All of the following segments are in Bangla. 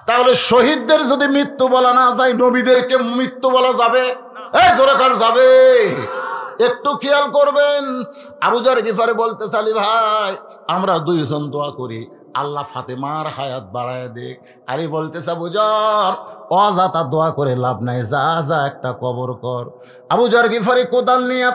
তাহলে শহীদদের যদি মৃত্যু বলা না যায়, নবীদেরকে মৃত্যু বলা যাবে? এই জোরে কার যাবে? একটু খেয়াল করবেন। আবু যর গিফারি বলতে চালি, ভাই আমরা দুইজন দোয়া করি আল্লাহ ফাতেমার হায়াত বাড়ায় দেখ। আলী বলতেছে, আবু যর অযথা দোয়া করে লাভ নাই, যা যা একটা কবর কর। আবু যর গিফারি কোদাল নিয়ে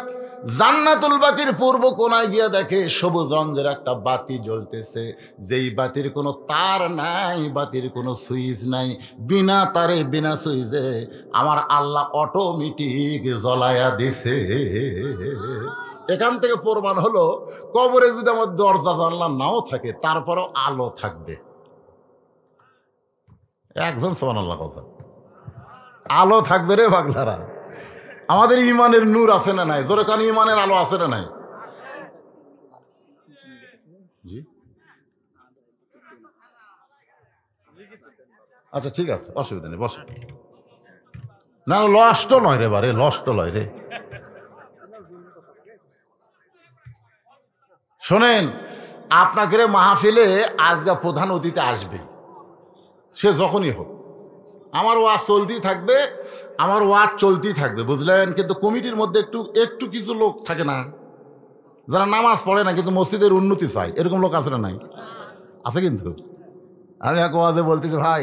জান্নাতুল বাকির পূর্ব কোনায় গিয়ে দেখে সবুজ রঙের একটা বাতি জ্বলতেছে, যেই বাতির কোনো তার নাই, বাতির কোনো সুইচ নাই, বিনা তারে বিনা সুইচে আমার আল্লাহ অটোমেটিক জ্বলায়া দিছে। এখান থেকে প্রমাণ হলো কবরে যদি আমার দরজা জানলা নাও থাকে তারপরও আলো থাকবে। একদম সুবহানাল্লাহ কথা, আলো থাকবে রে পাগলারা। আমাদের ইমানের নূর আছে না নাই? ধরে কান ইমানের আলো আছে না নাই? জি আচ্ছা ঠিক আছে, অসুবিধা নেই, বসে না। লষ্ট নয় রে বারে, লষ্ট নয় রে। শোনেন, আপনাকে মাহফিলে আজকে প্রধান অতিথি আসবে, সে যখনই হোক। আমার ওয়াজ চলতেই থাকবে, আমার ওয়াজ চলতেই থাকবে, বুঝলেন? কিন্তু কমিটির মধ্যে একটু কিছু লোক থাকে না, যারা নামাজ পড়ে না কিন্তু মসজিদের উন্নতি চায়, এরকম লোক আছে না নাই? আছে। কিন্তু আমি এক ওয়াজে বলতেছি, ভাই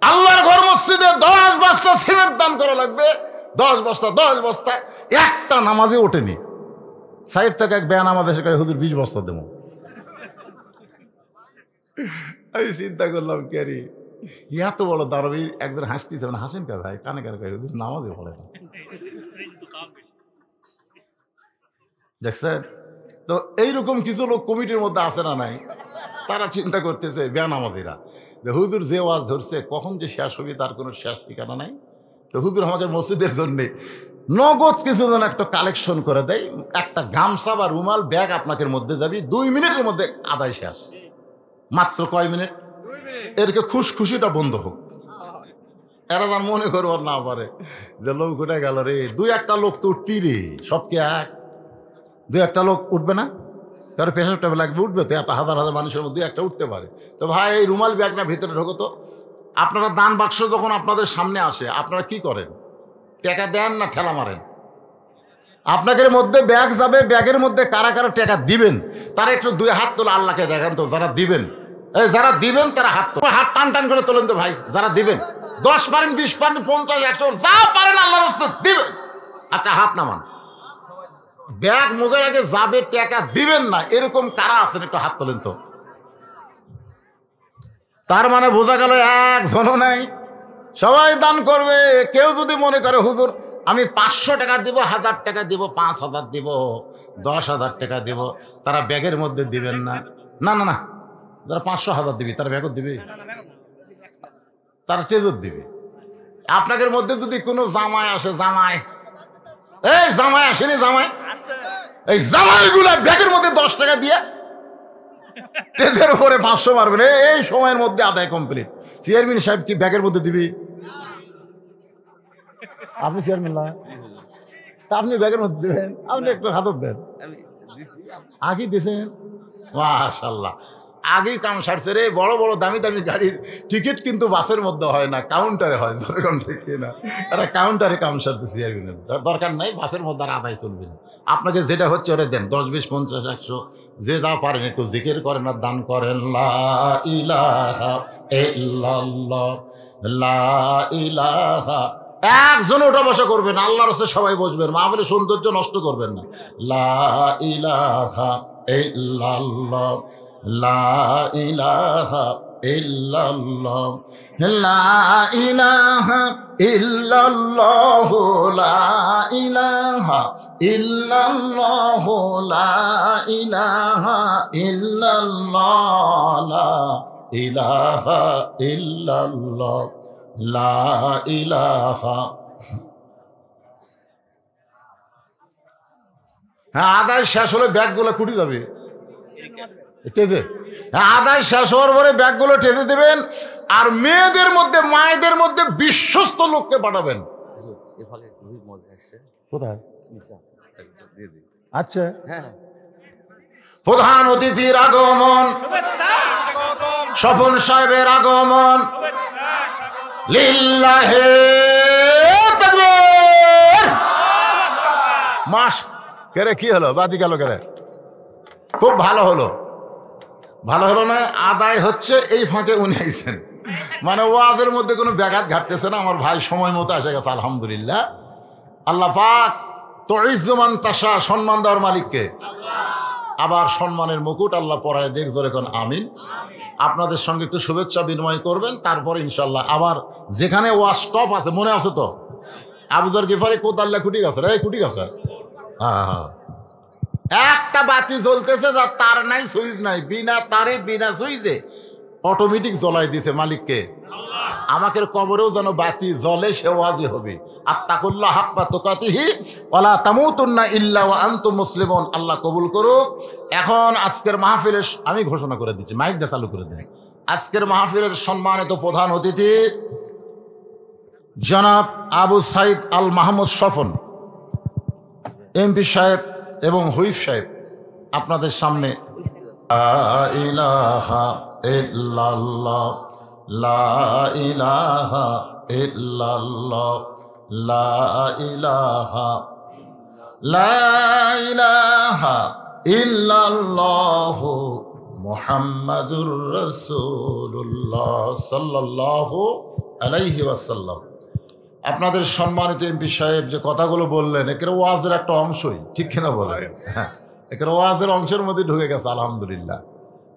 আল্লাহর ঘর মসজিদে 10 বস্তা সিমেন্ট দান করা লাগবে, 10 বস্তা। একটা নামাজে ওঠেনি। সাইড থেকে এক বেয়া নামাজ এসে হুজুর 20 বস্তা দেবো। আমি চিন্তা করলাম, কে রে এত বড় দাঁড়াবি? একজন হাসতেছে, মানে হাসেন কে ভাই? কানে কানে নামাজে পড়ে না, দেখছেন তো? এইরকম কিছু লোক কমিটির মধ্যে আছে না নাই? তারা চিন্তা করতেছে, বেনামাজিরা, যে হুজুর যে ওয়াজ ধরছে কখন যে শেষ হবে তার কোনো শেষ ঠিকানা নাই। তো হুজুর আমাকে মসজিদের জন্যে নগদ কিছু জন একটা কালেকশন করে দেয়, একটা গামছা বা রুমাল ব্যাগ আপনাকে মধ্যে যাবি, 2 মিনিটের মধ্যে আদায় শেষ। মাত্র কয় মিনিট? এরকে খুশখুশিটা বন্ধ হোক। এরা তার মনে করবো না পারে যে লোক উঠে গেল রে। 2-1টা লোক তো উঠবি রে, সবকে এক 2-1টা লোক উঠবে না? কারো পেশাব টেবে লাগবে, উঠবে তো। এত হাজার হাজার মানুষের মধ্যে 2-1টা উঠতে পারে। তো ভাই এই রুমাল ব্যাগটা ভিতরে ঢোকো তো। আপনারা দান বাক্স যখন আপনাদের সামনে আসে আপনারা কি করেন? টাকা দেন না ঠেলা মারেন? আপনাদের মধ্যে ব্যাগ যাবে, ব্যাগের মধ্যে কারা কারা টাকা দিবেন তারা একটু 2 হাত তোলা আল্লাহকে দেখান তো। যারা দিবেন, এই যারা দিবেন তারা হাত তোলেন, হাত টান টান করে তোলেন তো ভাই। যারা দিবেন 10 পারেন, 20 পারেন, 50, 100 যা পারেন আল্লাহর রাস্তায় দিবেন। আচ্ছা হাত নামান। ব্যাগ মুখের আগে যাবে, টাকা দিবেন না, এরকম কারা আছেন একটু হাত তোলেন তো। তার মানে বোঝা গেল একজনও নাই। সবাই দান করবে। কেউ যদি মনে করে হুজুর আমি 500 টাকা দিব, 1000 টাকা দিব, 5000 দিব, 10,000 টাকা দিব, তারা ব্যাগের মধ্যে দিবেন না। না না না, যারা 500-1000 দিবি তারা ব্যাগত দিবে, তারা ট্রেজর দিবে। আপনাদের মধ্যে যদি কোনো জামাই আসে, জামাই এই জামাই আসেনি, জামাই এই জামাইগুলা ব্যাগের মধ্যে 10 টাকা দিয়ে ট্রেজের উপরে 500 মারবেন, এই সময়ের মধ্যে আদায় কমপ্লিট। চেয়ারম্যান সাহেব কি ব্যাগের মধ্যে দিবি? আপনি চেয়ারম্যান না, তা আপনি ব্যাগের মধ্যে দেবেন? আপনি একটু হাতত দেন। আগে দিয়েছেন মাশাআল্লাহ, আগেই কাম সারছে রে। বড় বড় দামি দামি গাড়ির টিকিট কিন্তু বাসের মধ্যে হয় না, কাউন্টারে হয়। ঠিক না? এরা কাউন্টারে কাম সারছে চেয়ারম্যানের। দরকার নাই, বাসের মধ্যে আর আদায় চলবে না। আপনাকে যেটা হচ্ছে ওরা দেন, 10, 20, 50, 100 যে যা পারেন একটু জিকির করেন আর দান করেন। লা ইলাহা ইল্লাল্লাহ, লা ইলাহা। একজন ওটা বসা করবেন, আল্লাহর রাস্তায় সবাই বসবেন, মাহফিলের সৌন্দর্য নষ্ট করবেন না। লা ইলাহা ইল্লাল্লাহ, লা ইলাহা ইল্লাল্লাহ, লা ইলাহা ইল্লাল্লাহ, লা ইলাহা ইল্লাল্লাহ, লা ইলাহা ইল্লাল্লাহ, লা ইলাহা ইল্লাল্লাহ, লা ইলাহা। হ্যাঁ, আদায় শেষ হলে ব্যাগগুলো কুটি যাবে টেজে। আদায় শেষ হওয়ার পরে ব্যাগগুলো টেজে দেবেন। আর মেয়েদের মধ্যে, মায়েদের মধ্যে বিশ্বস্ত লোককে পাঠাবেন। কোথায়? আচ্ছা, প্রধান অতিথির আগমন। স্বপন সাহেবের আগমন। লিল্লাহে তাকবীর। মাস কেরে কি হলো? বাদি গেল কেরে? খুব ভালো হলো। ভালো হলো না, আদায় হচ্ছে এই ফাঁকে উনি আইছেন, মানে ওয়াজের মধ্যে কোনো ব্যাঘাত ঘাটতেছে না। আমার ভাই সময় মতো এসে গেছে আলহামদুলিল্লাহ। আল্লাহ পাক তুইজ্জুমান তাশা, সম্মান দেওয়ার মালিককে। আবার সম্মানের মুকুট আল্লাহ পরায় দেখ, জোরে কোন আমিন। আপনাদের সঙ্গে একটু শুভেচ্ছা বিনিময় করবেন, তারপরে ইনশাল্লাহ আবার যেখানে ওয়াজ স্টপ আছে, মনে আছে তো আবুজার গিফারি কোতাল্লা কুটি গেছে রে, কুটি গেছে। হ্যাঁ হ্যাঁ, একটা বাতি জ্বলতেছে, যার তার নাই, সুইচ নাই, বিনা তারে বিনা সুইচে অটোমেটিক জ্বলাই দিছে মালিককে। আমাকে কবরেও যেন বাতি জ্বলে, সে ওয়াজি হবে। আত্তাকুল্লাহ হাক্কা তুকাতিহি ওয়ালা তামুতুন্না ইল্লা ওয়া আনতুম মুসলিমুন। আল্লাহ কবুল করুক। এখন আজকের মাহফিলের আমি ঘোষণা করে দিচ্ছি, মাইকটা চালু করে দিন। আজকের মাহফিলের সম্মানিত প্রধান অতিথি জনাব আবু সাইদ আল মাহমুদ স্বপন এমপি সাহেব এবং হুইপ সাহেব আপনাদের সামনে লা ইলাহা ইল্লাল্লাহ, লা ইলাহা ইল্লাল্লাহ, লা ইলাহা, লা ইলাহা ইল্লাল্লাহু মুহাম্মাদুর রাসূলুল্লাহ সাল্লাল্লাহু আলাইহি ওয়াসাল্লাম। আপনাদের সম্মানিত এমপি সাহেব যে কথাগুলো বললেন, একের ওয়াজের একটা অংশই, ঠিক কিনা বলেন? হ্যাঁ, একের ওয়াজের অংশের মধ্যে ঢুকে গেছে আলহামদুলিল্লাহ।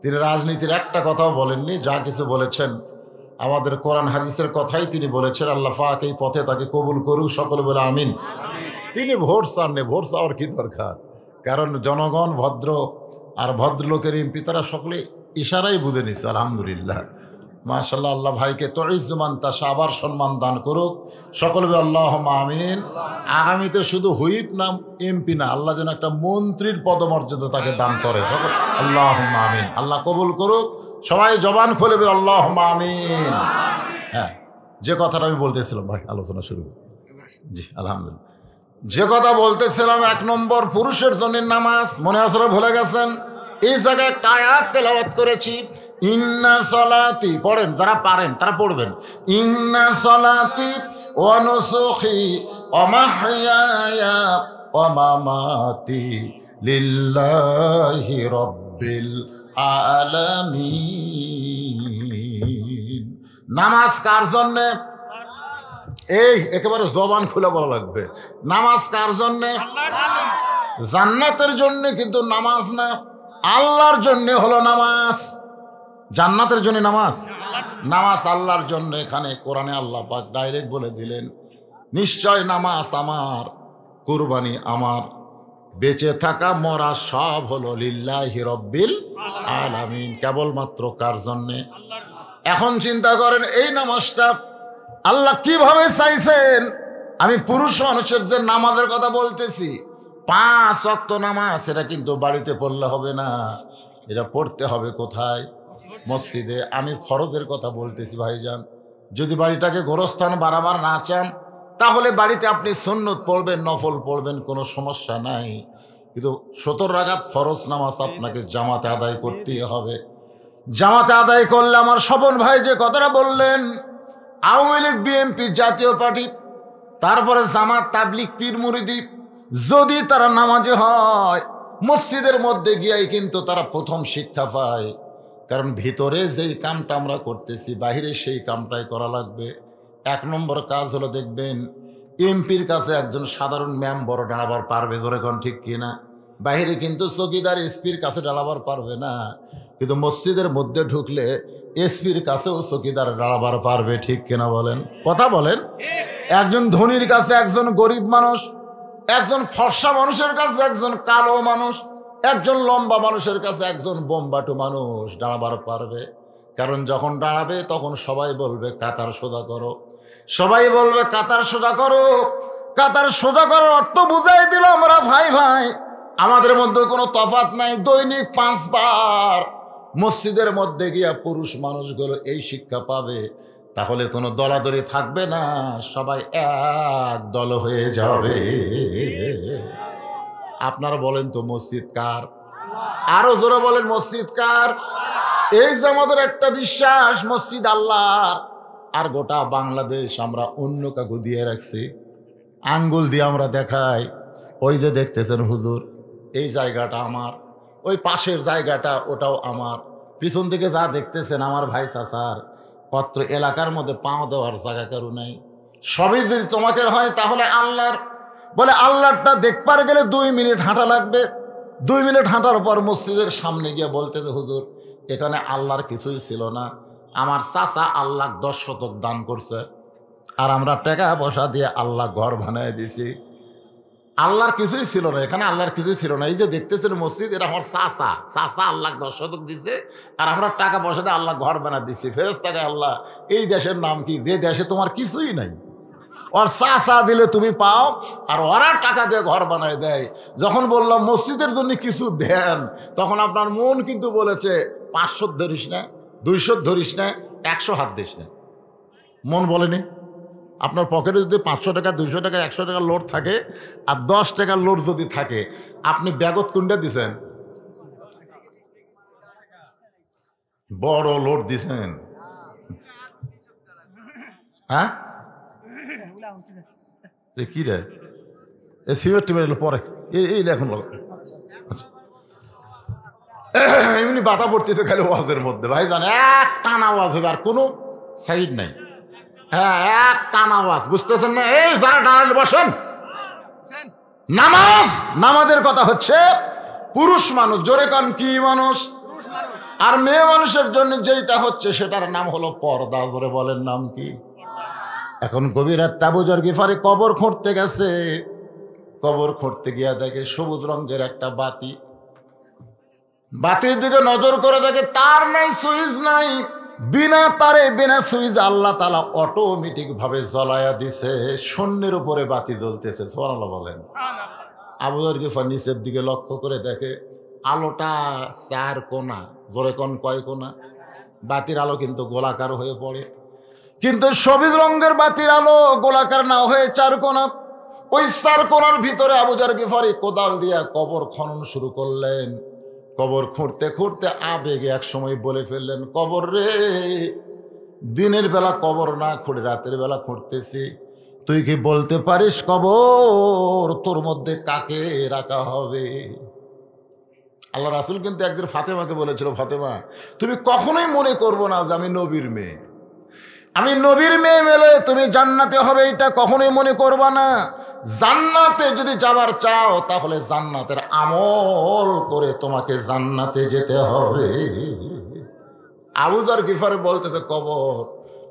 তিনি রাজনীতির একটা কথাও বলেননি, যা কিছু বলেছেন আমাদের কোরআন হাদিসের কথাই তিনি বলেছেন। আল্লাহ পাক এই পথে তাকে কবুল করুক, সকলে বলে আমিন। তিনি ভোট চাননি, ভোট চাওয়ার কি দরকার? কারণ জনগণ ভদ্র, আর ভদ্রলোকের এমপি তারা সকলে ইশারাই বুঝে নিচ্ছে আলহামদুলিল্লাহ। মাশাআল্লাহ, আল্লাহ ভাইকে তুইজ্জুমান তাশা আবার সম্মান দান করুক, সকলে বলে আল্লাহুম্মা আমিন। আগামীতে শুধু হুইপ নাম এমপি না, আল্লাহ যেন একটা মন্ত্রীর পদমর্যাদা তাকে দান করে, সকল আল্লাহুম্মা আমিন। আল্লাহ কবুল করুক। সবাই জবান খুলে বলে আল্লাহুম্মা আমিন। হ্যাঁ, যে কথাটা আমি বলতেছিলাম ভাই, আলোচনা শুরু। জি আলহামদুলিল্লাহ, যে কথা বলতেছিলাম, 1 নম্বর পুরুষের জন্য নামাজ, মনে আছে ভুলে গেছেন? এই জায়গায় একটা আয়াত তেলাওয়াত করেছি, ইন্না সলাতি, পড়েন যারা পারেন তারা পড়বেন। ইন্না সলাতি ওয়া নুসুখি ওয়া মাহইয়ায়া ওয়া মামাতি লিল্লাহি রাব্বিল আলামিন। নামাজ কার জন্যে? এই একেবারে জবান খুলে বলা লাগবে, নামাজ কার জন্যে? জান্নাতের জন্যে, কিন্তু নামাজ না, আল্লাহর জন্যে হলো নামাজ। জান্নাতের জন্য নামাজ, নামাজ আল্লাহর জন্য। এখানে কোরআনে আল্লাহ পাক ডাইরেক্ট বলে দিলেন, নিশ্চয় নামাজ আমার, কুরবানি আমার, বেঁচে থাকা মরা সব হলো লিল্লাহি রাব্বিল আলামিন। কেবলমাত্র কার জন্যে? এখন চিন্তা করেন, এই নামাজটা আল্লাহ কিভাবে চাইছেন? আমি পুরুষ মানুষের যে নামাজের কথা বলতেছি, 5 ওয়াক্ত নামাজ, এটা কিন্তু বাড়িতে পড়লে হবে না, এটা পড়তে হবে কোথায়? মসজিদে। আমি ফরজের কথা বলতেছি ভাইজান। যদি বাড়িটাকে গোরস্থান বাড়াবার না চান, তাহলে বাড়িতে আপনি সুন্নত পড়বেন, নফল পড়বেন, কোনো সমস্যা নাই। কিন্তু 70 রাকাত ফরজ নামাজ আপনাকে জামাতে আদায় করতেই হবে। জামাতে আদায় করলে, আমার স্বপন ভাই যে কথাটা বললেন, আওয়ামী লীগ, বিএনপি, জাতীয় পার্টি, তারপরে জামাত, তাবলিগ, পীর মুরিদি, যদি তারা নামাজি হয়, মসজিদের মধ্যে গিয়াই কিন্তু তারা প্রথম শিক্ষা পায়। কারণ ভিতরে যেই কামটা আমরা করতেছি, বাহিরে সেই কামটাই করা লাগবে। 1 নম্বর কাজ হলো, দেখবেন এমপির কাছে একজন সাধারণ মেম্বার দাঁড়াবার পারবে, ধরে কোন ঠিক কিনা? বাহিরে কিন্তু চকিদার এসপির কাছে দাঁড়াবার পারবে না, কিন্তু মসজিদের মধ্যে ঢুকলে এসপির কাছেও চকিদার দাঁড়াবার পারবে, ঠিক কিনা বলেন? কথা বলেন। একজন ধনীর কাছে একজন গরিব মানুষ, একজন ফর্সা মানুষের কাছে একজন কালো মানুষ, একজন লম্বা মানুষের কাছে একজন বোমবাটু মানুষ দাঁড়াবার পারবে। কারণ যখন দাঁড়াবে তখন সবাই বলবে কাতার সোজা করো, সবাই বলবে কাতার সোজা করো। কাতার সোজা করার অর্থ বুঝাই দিল আমরা ভাই ভাই, আমাদের মধ্যে কোনো তফাৎ নাই। দৈনিক 5 বার মসজিদের মধ্যে গিয়া পুরুষ মানুষগুলো এই শিক্ষা পাবে, তাহলে কোনো দলাদলি থাকবে না, সবাই এক দল হয়ে যাবে। আপনারা বলেন তো মসজিদ কার? আরো জোরে বলেন, মসজিদ কার? এই যে আমাদের একটা বিশ্বাস মসজিদ আল্লাহর, আর গোটা বাংলাদেশ আমরা অন্য কাকু দিয়ে রাখছি, আঙ্গুল দিয়ে আমরা দেখাই। ওই যে দেখতেছেন হুজুর, এই জায়গাটা আমার, ওই পাশের জায়গাটা ওটাও আমার, পিছন থেকে যা দেখতেছেন আমার ভাই চাচার, পত্র এলাকার মধ্যে পাও দেওয়ার জায়গা কারো নাই। সবই যদি তোমাকে হয় তাহলে আল্লাহর। বলে আল্লাহটা দেখবার গেলে 2 মিনিট হাঁটা লাগবে। 2 মিনিট হাঁটার পর মসজিদের সামনে গিয়ে বলতেছে হুজুর এখানে আল্লাহর কিছুই ছিল না, আমার চাচা আল্লাহ 10 শতক দান করছে, আর আমরা টাকা পয়সা দিয়ে আল্লাহ ঘর বানায় দিছি। আল্লাহর কিছুই ছিল না, এখানে আল্লাহর কিছুই ছিল না। এই যে দেখতেছেন মসজিদ, এটা আমার চাচা আল্লাহ 10 শতক দিছে, আর আমরা টাকা পয়সা দিয়ে আল্লাহ ঘর বানায় দিচ্ছি। ফেরেশতাকে আল্লাহ, এই দেশের নাম কি, যে দেশে তোমার কিছুই নাই, ওর চাচা দিলে তুমি পাও, আর ওরা টাকা দিয়ে ঘর বানায় দেয়। যখন বললাম মসজিদের জন্য কিছু দেন, তখন আপনার মন কিন্তু বলেছে 500 ধরিস না, 200 ধরিস না, 100 হাত দিস না। মন বলেনি? আপনার পকেটে যদি 500 টাকা, 200 টাকা, 100 টাকার লোড থাকে, আর 10 টাকার লোড যদি থাকে, আপনি ব্যাগত কোনটা দিছেন? বড় লোড দিছেন। হ্যাঁ কি রে, এই সিমেন্ট টিমেন্ট পরে এই এখন এমনি বাতা পড়তেছে খালি ওয়াজের মধ্যে। ভাই জান এক টানা ওয়াজ হবে, আর কোনো সাইড নাই। হ্যাঁ এক টানা ওয়াজ, বুঝতেছেন না? এই যারা দাঁড়ালে বসেন। নামাজের কথা হচ্ছে পুরুষ মানুষ, জোরে কান কি মানুষ, আর মেয়ে মানুষের জন্য যেটা হচ্ছে সেটার নাম হলো পর্দা। জোরে বলেন নাম কি? এখন গভীর রাত আবু যর গিফারি কবর খুঁড়তে গেছে। কবর খুঁড়তে গিয়া দেখে সবুজ রঙের একটা বাতি, বাতির দিকে নজর করে দেখে তার নাই, সুইচ নাই, বিনা তারে বিনা সুইচ আল্লাহ তাআলা অটোমেটিক ভাবে জ্বলায়া দিছে। শূন্যের উপরে বাতি জ্বলতেছে। সুবহানাল্লাহ বলেন। আবু যর গিফার নিচের দিকে লক্ষ্য করে দেখে আলোটা 4 কোণা। জোরে কোন কয় কোণা? বাতির আলো কিন্তু গোলাকার হয়ে পড়ে, কিন্তু সবুজ রঙের বাতির আলো গোলাকার না হয়ে 4 কোণা। ওই 4 কোণার ভিতরে আবু যর গিফারি কোদাল দিয়া কবর খনন শুরু করলেন। কবর খুঁড়তে খুঁড়তে আবেগে এক সময় বলে ফেললেন, কবর রে, দিনের বেলা কবর না খুঁড়ে রাতের বেলা খুঁড়তেছি, তুই কি বলতে পারিস কবর তোর মধ্যে কাকে রাখা হবে? আল্লাহ রাসূল কিন্তু একদিন ফাতেমাকে বলেছিল, ফাতেমা তুমি কখনোই মনে করবো না যে আমি নবীর মেয়ে, আমি নবীর মেয়ে মেলে তুমি জান্নাতে হবে, এটা কখনোই মনে করবা না। জান্নাতে যদি যাবার চাও তাহলে জান্নাতের আমল করে তোমাকে জান্নাতে যেতে হবে। আবু যর গিফারি বলতেছে, কবর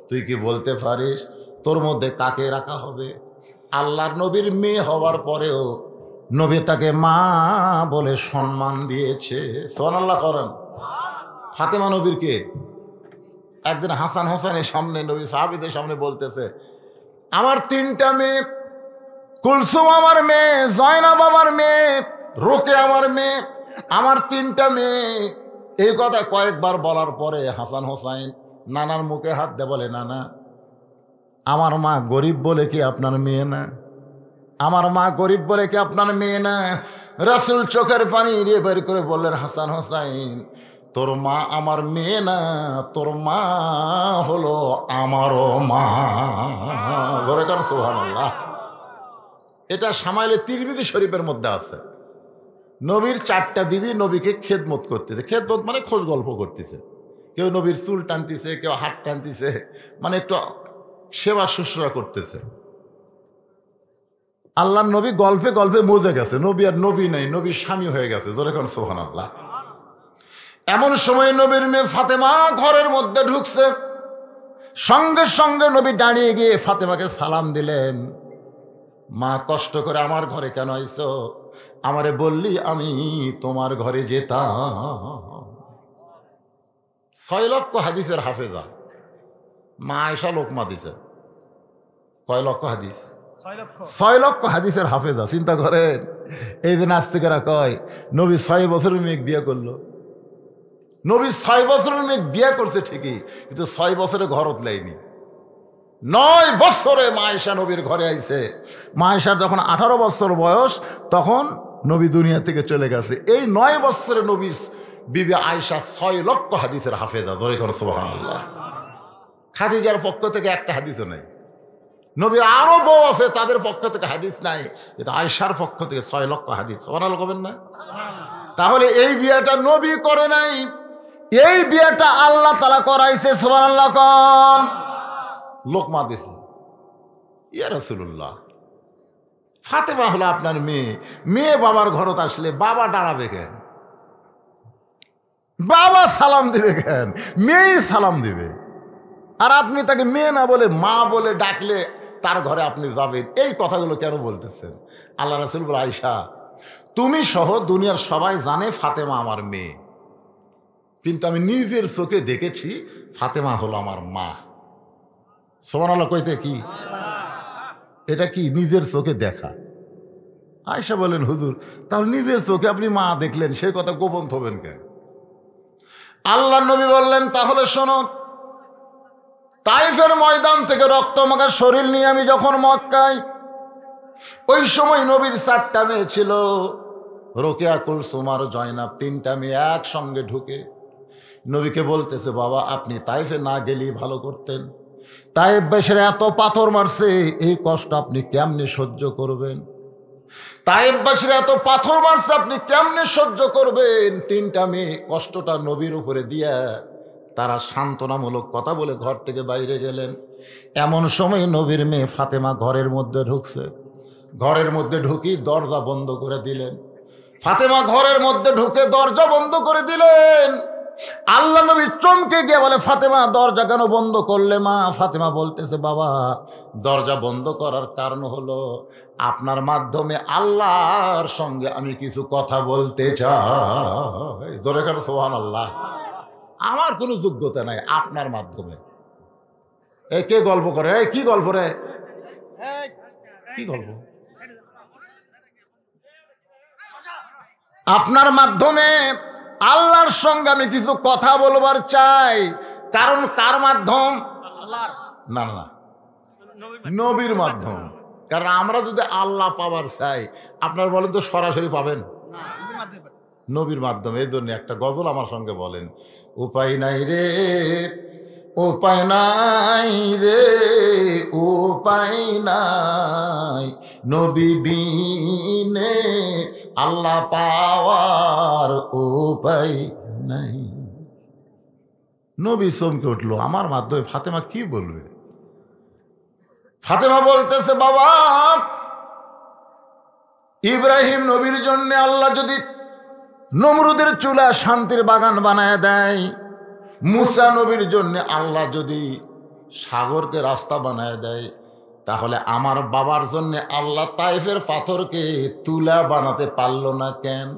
তুই কি বলতে পারিস তোর মধ্যে কাকে রাখা হবে? আল্লাহর নবীর মেয়ে হওয়ার পরেও নবী তাকে মা বলে সম্মান দিয়েছে। সুবহানাল্লাহ করেন। ফাতেমা নবীর কে? একদিন হাসান হোসেনের সামনে নবী সাহাবীদের সামনে বলতেছে, আমার 3টা মেয়ে, কুলসুম আমার মেয়ে, জয়নাব আমার মেয়ে, রোকে আমার মেয়ে, আমার 3টা মেয়ে। এই কথা কয়েকবার বলার পরে হাসান হোসেন নানার মুখে হাত দিয়ে বলে, নানা আমার মা গরিব বলে কি আপনার মেয়ে না? আমার মা গরিব বলে কি আপনার মেয়ে না? রাসূল চোখের পানি দিয়ে বের করে বললেন, হাসান হোসেন তোর মা আমার মেয়ে না, তোর মা হলো আমারও মা। ধরে কারণ সুবহানাল্লাহ। এটা সামাইলে তিরমিজি শরীফের মধ্যে আছে। নবীর 4টা বিবি নবীকে খেদমত করতেছে। খেদমত মানে খোঁজ গল্প করতেছে। কেউ নবীর চুল টানতেছে, কেউ হাত টানতেছে, মানে একটু সেবা শুশ্রূষা করতেছে। আল্লাহর নবী গল্পে গল্পে মজে গেছে। নবী আর নবী নাই, নবীর স্বামী হয়ে গেছে। জোরে কোন সুবহানাল্লাহ। এমন সময় নবীর মেয়ে ফাতেমা ঘরের মধ্যে ঢুকছে। সঙ্গে সঙ্গে নবী দাঁড়িয়ে গিয়ে ফাতেমাকে সালাম দিলেন, মা কষ্ট করে আমার ঘরে কেন আইছো? আমারে বললি আমি তোমার ঘরে যেতাম। 6 লক্ষ হাদিসের হাফেজা মা আয়েশা লোকমা দিছে। কয় লক্ষ হাদিস? 6 লক্ষ হাদিসের হাফেজা। চিন্তা করেন। এই যে নাস্তিকেরা কয় নবী 6 বছরের মেয়ে বিয়ে করলো। নবী 6 বছরের মেয়ে বিয়ে করছে ঠিকই, কিন্তু 6 বছরে ঘর উতলাইনি। 9 বছরে মা আয়েশা নবীর ঘরে আইছে। মা আয়েশার যখন 18 বছর বয়স তখন নবী দুনিয়া থেকে চলে গেছে। এই 9 বছরে নবী বিবি আয়েশা 6 লক্ষ হাদিসের হাফেজা। ধরে করো সুবহানাল্লাহ। খাদিজার পক্ষ থেকে একটা হাদিসও নাই। নবীর আরো বউ আছে, তাদের পক্ষ থেকে হাদিস নাই, কিন্তু আয়েশার পক্ষ থেকে 6 লক্ষ হাদিস। সুবহানাল্লাহ করবেন না? তাহলে এই বিয়েটা নবী করে নাই, এই বিয়েটা আল্লাহ তাআলা করাইছে। সুবহানাল্লাহ কোন লোকমা দিছে। ইয়া রাসূলুল্লাহ, ফাতেমা হলো আপনার মেয়ে, মেয়ে বাবার ঘরত আসলে বাবা দাঁড়াবে কেন? বাবা সালাম দিবে কেন? মেয়ে সালাম দিবে। আর আপনি তাকে মেয়ে না বলে মা বলে ডাকলে তার ঘরে আপনি যাবেন, এই কথাগুলো কেন বলতেছেন? আল্লাহ রাসূল বলে, আয়েশা তুমি সহ দুনিয়ার সবাই জানে ফাতেমা আমার মেয়ে, কিন্তু আমি নিজের চোখে দেখেছি ফাতেমা হলো আমার মা। সুবহানাল্লাহ কইতে কি এটা কি নিজের চোখে দেখা? আয়েশা বলেন, হুজুর তাহলে নিজের চোখে আপনি মা দেখলেন, সেই কথা গোপন থবেন কেন? আল্লাহ নবী বললেন, তাহলে শোনো, তাইফের ময়দান থেকে রক্তমাখা শরীর নিয়ে আমি যখন মক্কায়, ওই সময় নবীর 4টা মেয়ে ছিল, রোকেয়া, কুলসুম আর জয়নাব, 3টা মেয়ে একসঙ্গে ঢুকে নবীকে বলতেছে, বাবা আপনি তাইফে না গেলেই ভালো করতেন, তাইফবাসীরা এত পাথর মারছে, এই কষ্ট আপনি কেমনে সহ্য করবেন? তাইফবাসীরা এত পাথর মারছে, আপনি কেমনে সহ্য করবেন? 3টা মেয়ে কষ্টটা নবীর উপরে দিয়া তারা সান্ত্বনামূলক কথা বলে ঘর থেকে বাইরে গেলেন। এমন সময় নবীর মেয়ে ফাতেমা ঘরের মধ্যে ঢুকছে। ঘরের মধ্যে ঢুকি দরজা বন্ধ করে দিলেন। ফাতেমা ঘরের মধ্যে ঢুকে দরজা বন্ধ করে দিলেন। আল্লাহ নবী চমকে গিয়ে বলে, ফাতেমা দরজা কেন বন্ধ করলে মা? ফাতেমা বলতেছে, বাবা দরজা বন্ধ করার কারণ হলো আপনার মাধ্যমে আল্লাহর সঙ্গে আমি কিছু কথা বলতে চাই। ধরে কেন সুবহানাল্লাহ। আমার কোনো যোগ্যতা নাই, আপনার মাধ্যমে। এই কে গল্প করে? এই কি গল্প রে? কি গল্প? আপনার মাধ্যমে আল্লাহর সঙ্গে আমি কিছু কথা বলবার চাই। কারণ কার মাধ্যম? না না, নবীর মাধ্যম। কারণ আমরা যদি আল্লাহ পাওয়ার চাই, আপনার বলেন তো সরাসরি পাবেন? নবীর মাধ্যমে। এই জন্য একটা গজল আমার সঙ্গে বলেন, উপায় নাই রে, উপায় নাই রে, উপায় নাই, নবী বিনে আল্লাহ পাওয়ার উপায় নাই। নবী চমকে উঠলো, আমার মাধ্যমে ফাতেমা কি বলবে? ফাতেমা বলতেছে, বাবা ইব্রাহিম নবীর জন্য আল্লাহ যদি নমরুদের চুলা শান্তির বাগান বানায় দেয়, মুসা নবীর জন্য আল্লাহ যদি সাগরকে রাস্তা বানায় দেয়, তাহলে আমার বাবার জন্য আল্লাহ তাইফের পাথরকে তুলা বানাতে পারল না কেন?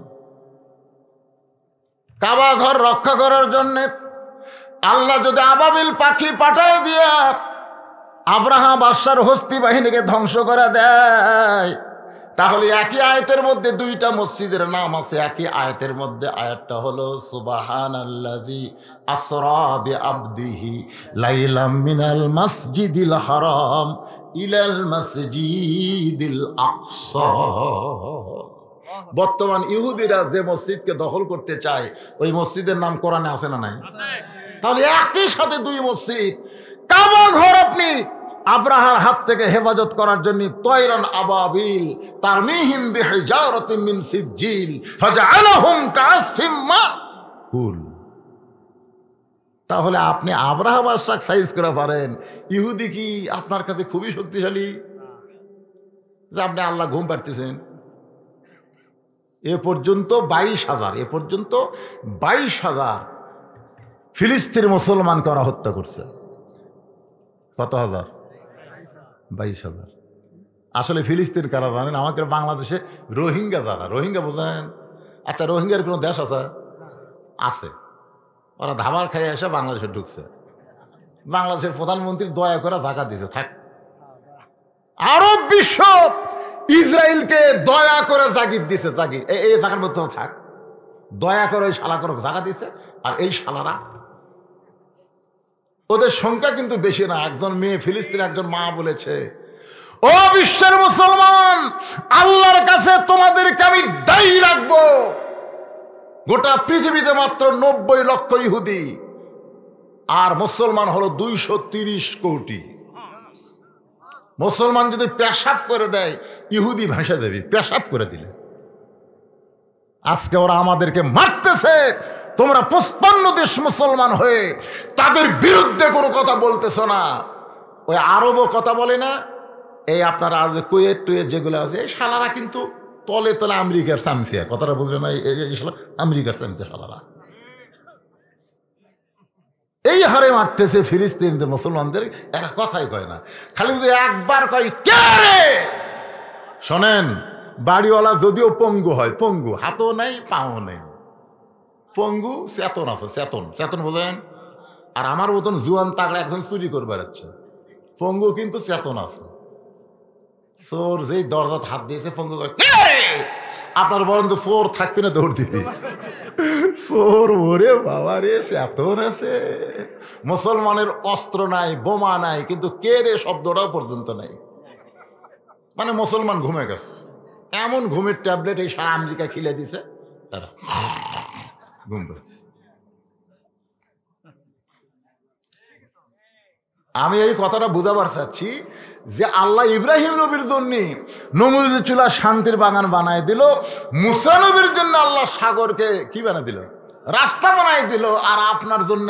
কাবা ঘর রক্ষা করার জন্য আল্লাহ যদি আবাবিল পাখি পাঠায় দিয়া আব্রাহা বাদশার হস্তি বাহিনীকে ধ্বংস করে দেয়, তাহলে একই আয়াতের মধ্যে 2টা মসজিদের নাম আছে। একই আয়াতের মধ্যে আয়াতটা হলো সুবহানাল্লাযী আসরা বিআবদিহি লাইলাম মিনাল মাসজিদিল হারাম ইলাল মাসজিদিল আকসা। বর্তমান ইহুদিরা যে মসজিদকে দখল করতে চায়, ওই মসজিদের নাম কোরআনে আছে না নাই? তাহলে একই সাথে 2 মসজিদ। কাবা ঘর আপনি আব্রাহার হাত থেকে হেফাজত করার জন্য তয়রান আবাবিল তারমিহিম বিহিজারাতিন মিন সিজ্জিল ফাজআলাহুম কাআসফিম মাকুল। তাহলে আপনি আব্রাহা বাদশাহ সাইজ করে পারেন, ইহুদি কি আপনার কাছে খুবই শক্তিশালী যে আপনি আল্লাহ ঘুম পাড়তেছেন? এ পর্যন্ত 22,000 ফিলিস্তিনি মুসলমান করা হত্যা করছে। কত হাজার? 22,000। আসলে ফিলিস্তিন কারা জানেন? আমাদের বাংলাদেশে রোহিঙ্গা যারা, রোহিঙ্গা বোঝেন? আচ্ছা, রোহিঙ্গার কোনো দেশ আছে? আছে। ওরা ধাবার খাইয়ে এসে বাংলাদেশে ঢুকছে। বাংলাদেশের প্রধানমন্ত্রী দয়া করে জাকা দিয়েছে, থাক। আরব বিশ্ব ইসরায়েলকে দয়া করে জাগির দিছে, জাগির এই জায়গার মধ্যে থাক, দয়া করে ওই শালা করে জাগা দিছে। আর এই শালারা, ওদের সংখ্যা কিন্তু বেশি না। একজন মেয়ে ফিলিস্তিন একজন মা বলেছে, ও বিশ্বের মুসলমান, আল্লাহর কাছে তোমাদেরকে আমি দায়ী রাখবো। গোটা পৃথিবীতে মাত্র 90 লক্ষ ইহুদি, আর মুসলমান হলো 230 কোটি। মুসলমান যদি পেশাব করে দেয়, ইহুদি ভাষা দেবে পেশাব করে দিলে। আজকে ওরা আমাদেরকে মারতেছে, তোমরা 55 দেশ মুসলমান হয়ে তাদের বিরুদ্ধে কোনো কথা বলতেছ না। ওই আরবও কথা বলে না, এই আপনারা আজ কুয়েত টুয়েত যেগুলো আছে, শালারা কিন্তু তলে তলে আমেরিকার চামচিয়া, কথাটা বলছে না, আমেরিকার চামচিয়া শালারা এই হারে মারতেছে ফিলিস্তিনদের মুসলমানদের। এরা কথাই কয় না, খালি যদি একবার কয় কে রে। শোনেন, বাড়িওয়ালা যদিও পঙ্গু হয়, পঙ্গু হাতও নেই পাও নেই, পঙ্গু চেতন আছে, চেতন চেতন বোঝেন। আর আমার মতন জুয়ান তাগড়া একজন চুরি করে বেড়াচ্ছে, পঙ্গু কিন্তু চেতন আছে। চোর যেই দরজাত হাত দিয়েছে, পঙ্গু কয় কে রে। আপনার বলেন তো চোর থাকবে না দৌড় দিবি? চোর ওরে বাবা রে, চেতন আছে। মুসলমানের অস্ত্র নাই, বোমা নাই, কিন্তু কে রে শব্দটাও পর্যন্ত নাই। মানে মুসলমান ঘুমে গেছে, এমন ঘুমের ট্যাবলেট এই সারা আমেরিকা খিলে দিছে, তারা ঘুম পেয়েছে। আমি এই কথাটা বুঝাবার চাচ্ছি যে আল্লাহ ইব্রাহিম নবীর জন্য নমরুদের চুলা শান্তির বাগান বানায় দিল, মুসা নবীর জন্য আল্লাহ সাগরকে কি বানায় দিল, রাস্তা বানায় দিল। আর আপনার জন্য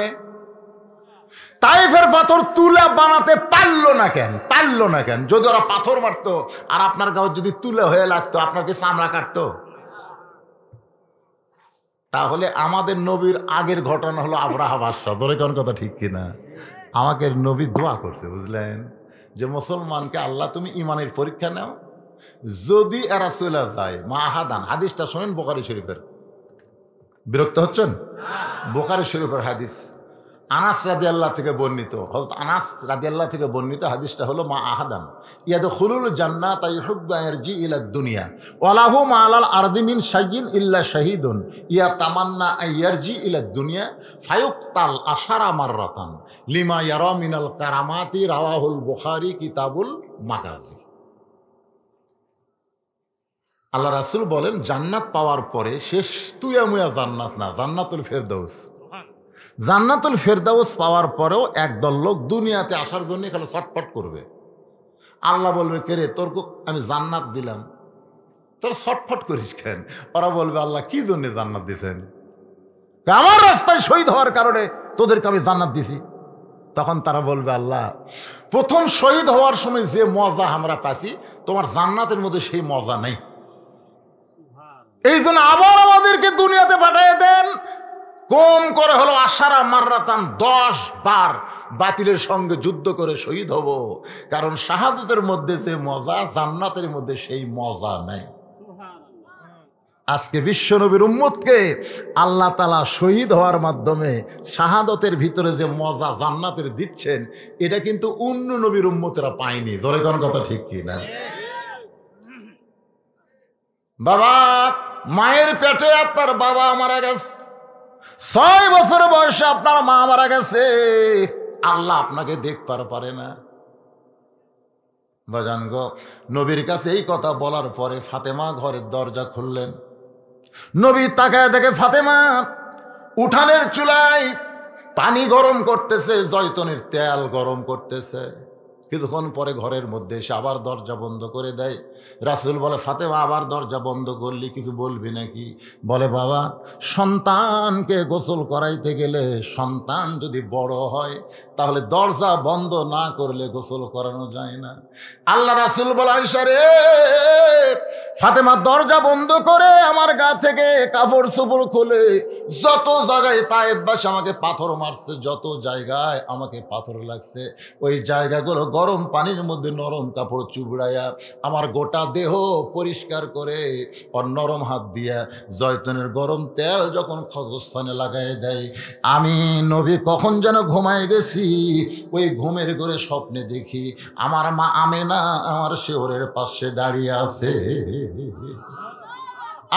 তাইফের পাথর তুলা বানাতে পারলো না কেন? পারলো না কেন? যদি ওরা পাথর মারতো আর আপনার গাঁও যদি তুলে হয়ে লাগতো, আপনাকে চামড়া কাটতো? তাহলে আমাদের নবীর আগের ঘটনা হলো আব্রাহা বাদশা। ধরে কোন কথা ঠিক কিনা? আমাকে নবী দোয়া করছে, বুঝলেন, যে মুসলমানকে আল্লাহ তুমি ইমানের পরীক্ষা নাও, যদি এরা চলে যায় মাহাদান। হাদিসটা শোনেন, বুখারী শরীফের। বিরক্ত হচ্ছেন? বুখারী শরীফের হাদিস, আনাস রাদিয়াল্লাহু থেকে বর্ণিত। হযরত আনাস রাদিয়াল্লাহু থেকে বর্ণিত হাদিসটা হলো মা আহাদান ইয়াদখুলুল জান্নাত ইউহিব্বু ইয়ারজি ইলা দুনিয়া ওয়া লাহু মা'আল আরদি মিন শাইইন ইল্লা শাহীদুন ইয়াতামান্না ইয়ারজি ইলা দুনিয়া ফায়ুক্তাল আশারা মাররাতান লিমা ইয়ারা মিনাল কারামাতি রাওয়াহুল বুখারী কিতাবুল মাগাজি। আল্লাহ রাসূল বলেন, জান্নাত পাওয়ার পরে শেষ তুয়ামুয়া জান্নাত না, জান্নাতুল ফেরদাউস। জান্নাতুল ফেরদাউস পাওয়ার পরেও একদল লোক দুনিয়াতে আসার জন্য খালি ছটফট করবে। আল্লাহ বলবে, কে রে, তোর আমি জান্নাত দিলাম, তোর ছটফট করিস কেন? ওরা বলবে, আল্লাহ কি জন্য জান্নাত দিয়েছেন? আমার রাস্তায় শহীদ হওয়ার কারণে তোদেরকে আমি জান্নাত দিছি। তখন তারা বলবে, আল্লাহ প্রথম শহীদ হওয়ার সময় যে মজা আমরা পাচ্ছি, তোমার জান্নাতের মধ্যে সেই মজা নেই, এই জন্য আবার আমাদেরকে দুনিয়াতে পাঠিয়ে দেন। কম করে হলো আশারা মাররাতান, 10 বার বাতিলের সঙ্গে যুদ্ধ করে শহীদ হব, কারণ শাহাদাতের মধ্যে যে মজা, জান্নাতের মধ্যে সেই মজা নেই। আজকে বিশ্বনবীর উম্মতকে আল্লাহ তাআলা শহীদ হওয়ার মাধ্যমে শাহাদাতের ভিতরে যে মজা জান্নাতের দিচ্ছেন, এটা কিন্তু অন্য নবীর উম্মতেরা পায়নি। ধরে কোন কথা ঠিক কি না? বাবা, মায়ের পেটে আপনার বাবা মারা গেছে, 6 বছর বয়সে আপনার মা মারা গেছে, আল্লাহ আপনাকে দেখতে পারে না। বাজান গো, নবীর কাছে এই কথা বলার পরে ফাতেমা ঘরের দরজা খুললেন। নবী তাকায় দেখে ফাতেমা উঠানের চুলায় পানি গরম করতেছে, জয়তুনের তেল গরম করতেছে। কিছুক্ষণ পরে ঘরের মধ্যে এসে আবার দরজা বন্ধ করে দেয়। রাসূল বলে, ফাতেমা আবার দরজা বন্ধ করলি, কিছু বলবি নাকি? বলে, বাবা, সন্তানকে গোসল করাইতে গেলে সন্তান যদি বড় হয় তাহলে দরজা বন্ধ না করলে গোসল করানো যায় না। আল্লাহ রাসূল বলে, আয়েশা রে, ফাতেমা দরজা বন্ধ করে আমার গা থেকে কাপড় চোপড় খুলে যত জায়গায় তায়েববাসী আমাকে পাথর মারছে, যত জায়গায় আমাকে পাথর লাগছে, ওই জায়গাগুলো গরম পানির মধ্যে নরম কাপড় চুবড়াইয়া আমার গোটা দেহ পরিষ্কার করে ওর নরম হাত দিয়া জয়তুনের গরম তেল যখন ক্ষতস্থানে লাগাই দেয়, আমি নবী কখন যেন ঘুমায় গেছি, ওই ঘুমের ঘরে স্বপ্নে দেখি আমার মা আমেনা আমার শেহরের পাশে দাঁড়িয়ে আছে।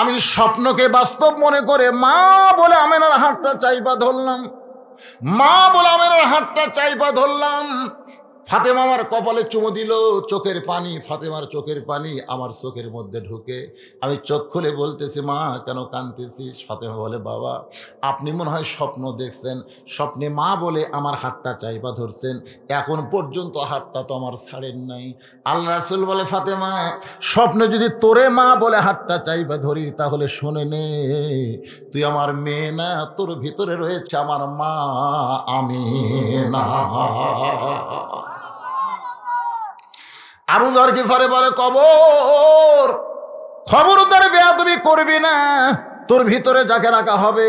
আমি স্বপ্নকে বাস্তব মনে করে মা বলে আমেনার হাতটা চাইপা ধরলাম, মা বলে আমেনার হাতটা চাইপা ধরলাম। ফাতেমা আমার কপালে চুমু দিল, চোখের পানি, ফাতেমার চোখের পানি আমার চোখের মধ্যে ঢুকে। আমি চোখ খুলে বলতেছি, মা কেন কাঁদতেছিস? ফাতেমা বলে, বাবা আপনি মনে হয় স্বপ্ন দেখছেন, স্বপ্নে মা বলে আমার হাতটা চাইবা ধরছেন, এখন পর্যন্ত হাতটা তো আমার ছাড়েন নাই। আল্লাহ রাসূল বলে, ফাতেমা স্বপ্নে যদি তোরে মা বলে হাতটা চাইবা ধরি তাহলে শুনে নে, তুই আমার মেয়ে না, তোর ভিতরে রয়েছে আমার মা আমিনা। আবু যর গিফারি বলে, কবর খবরদার বেয়াদবি করবি না, তোর ভিতরে যাকে রাখা হবে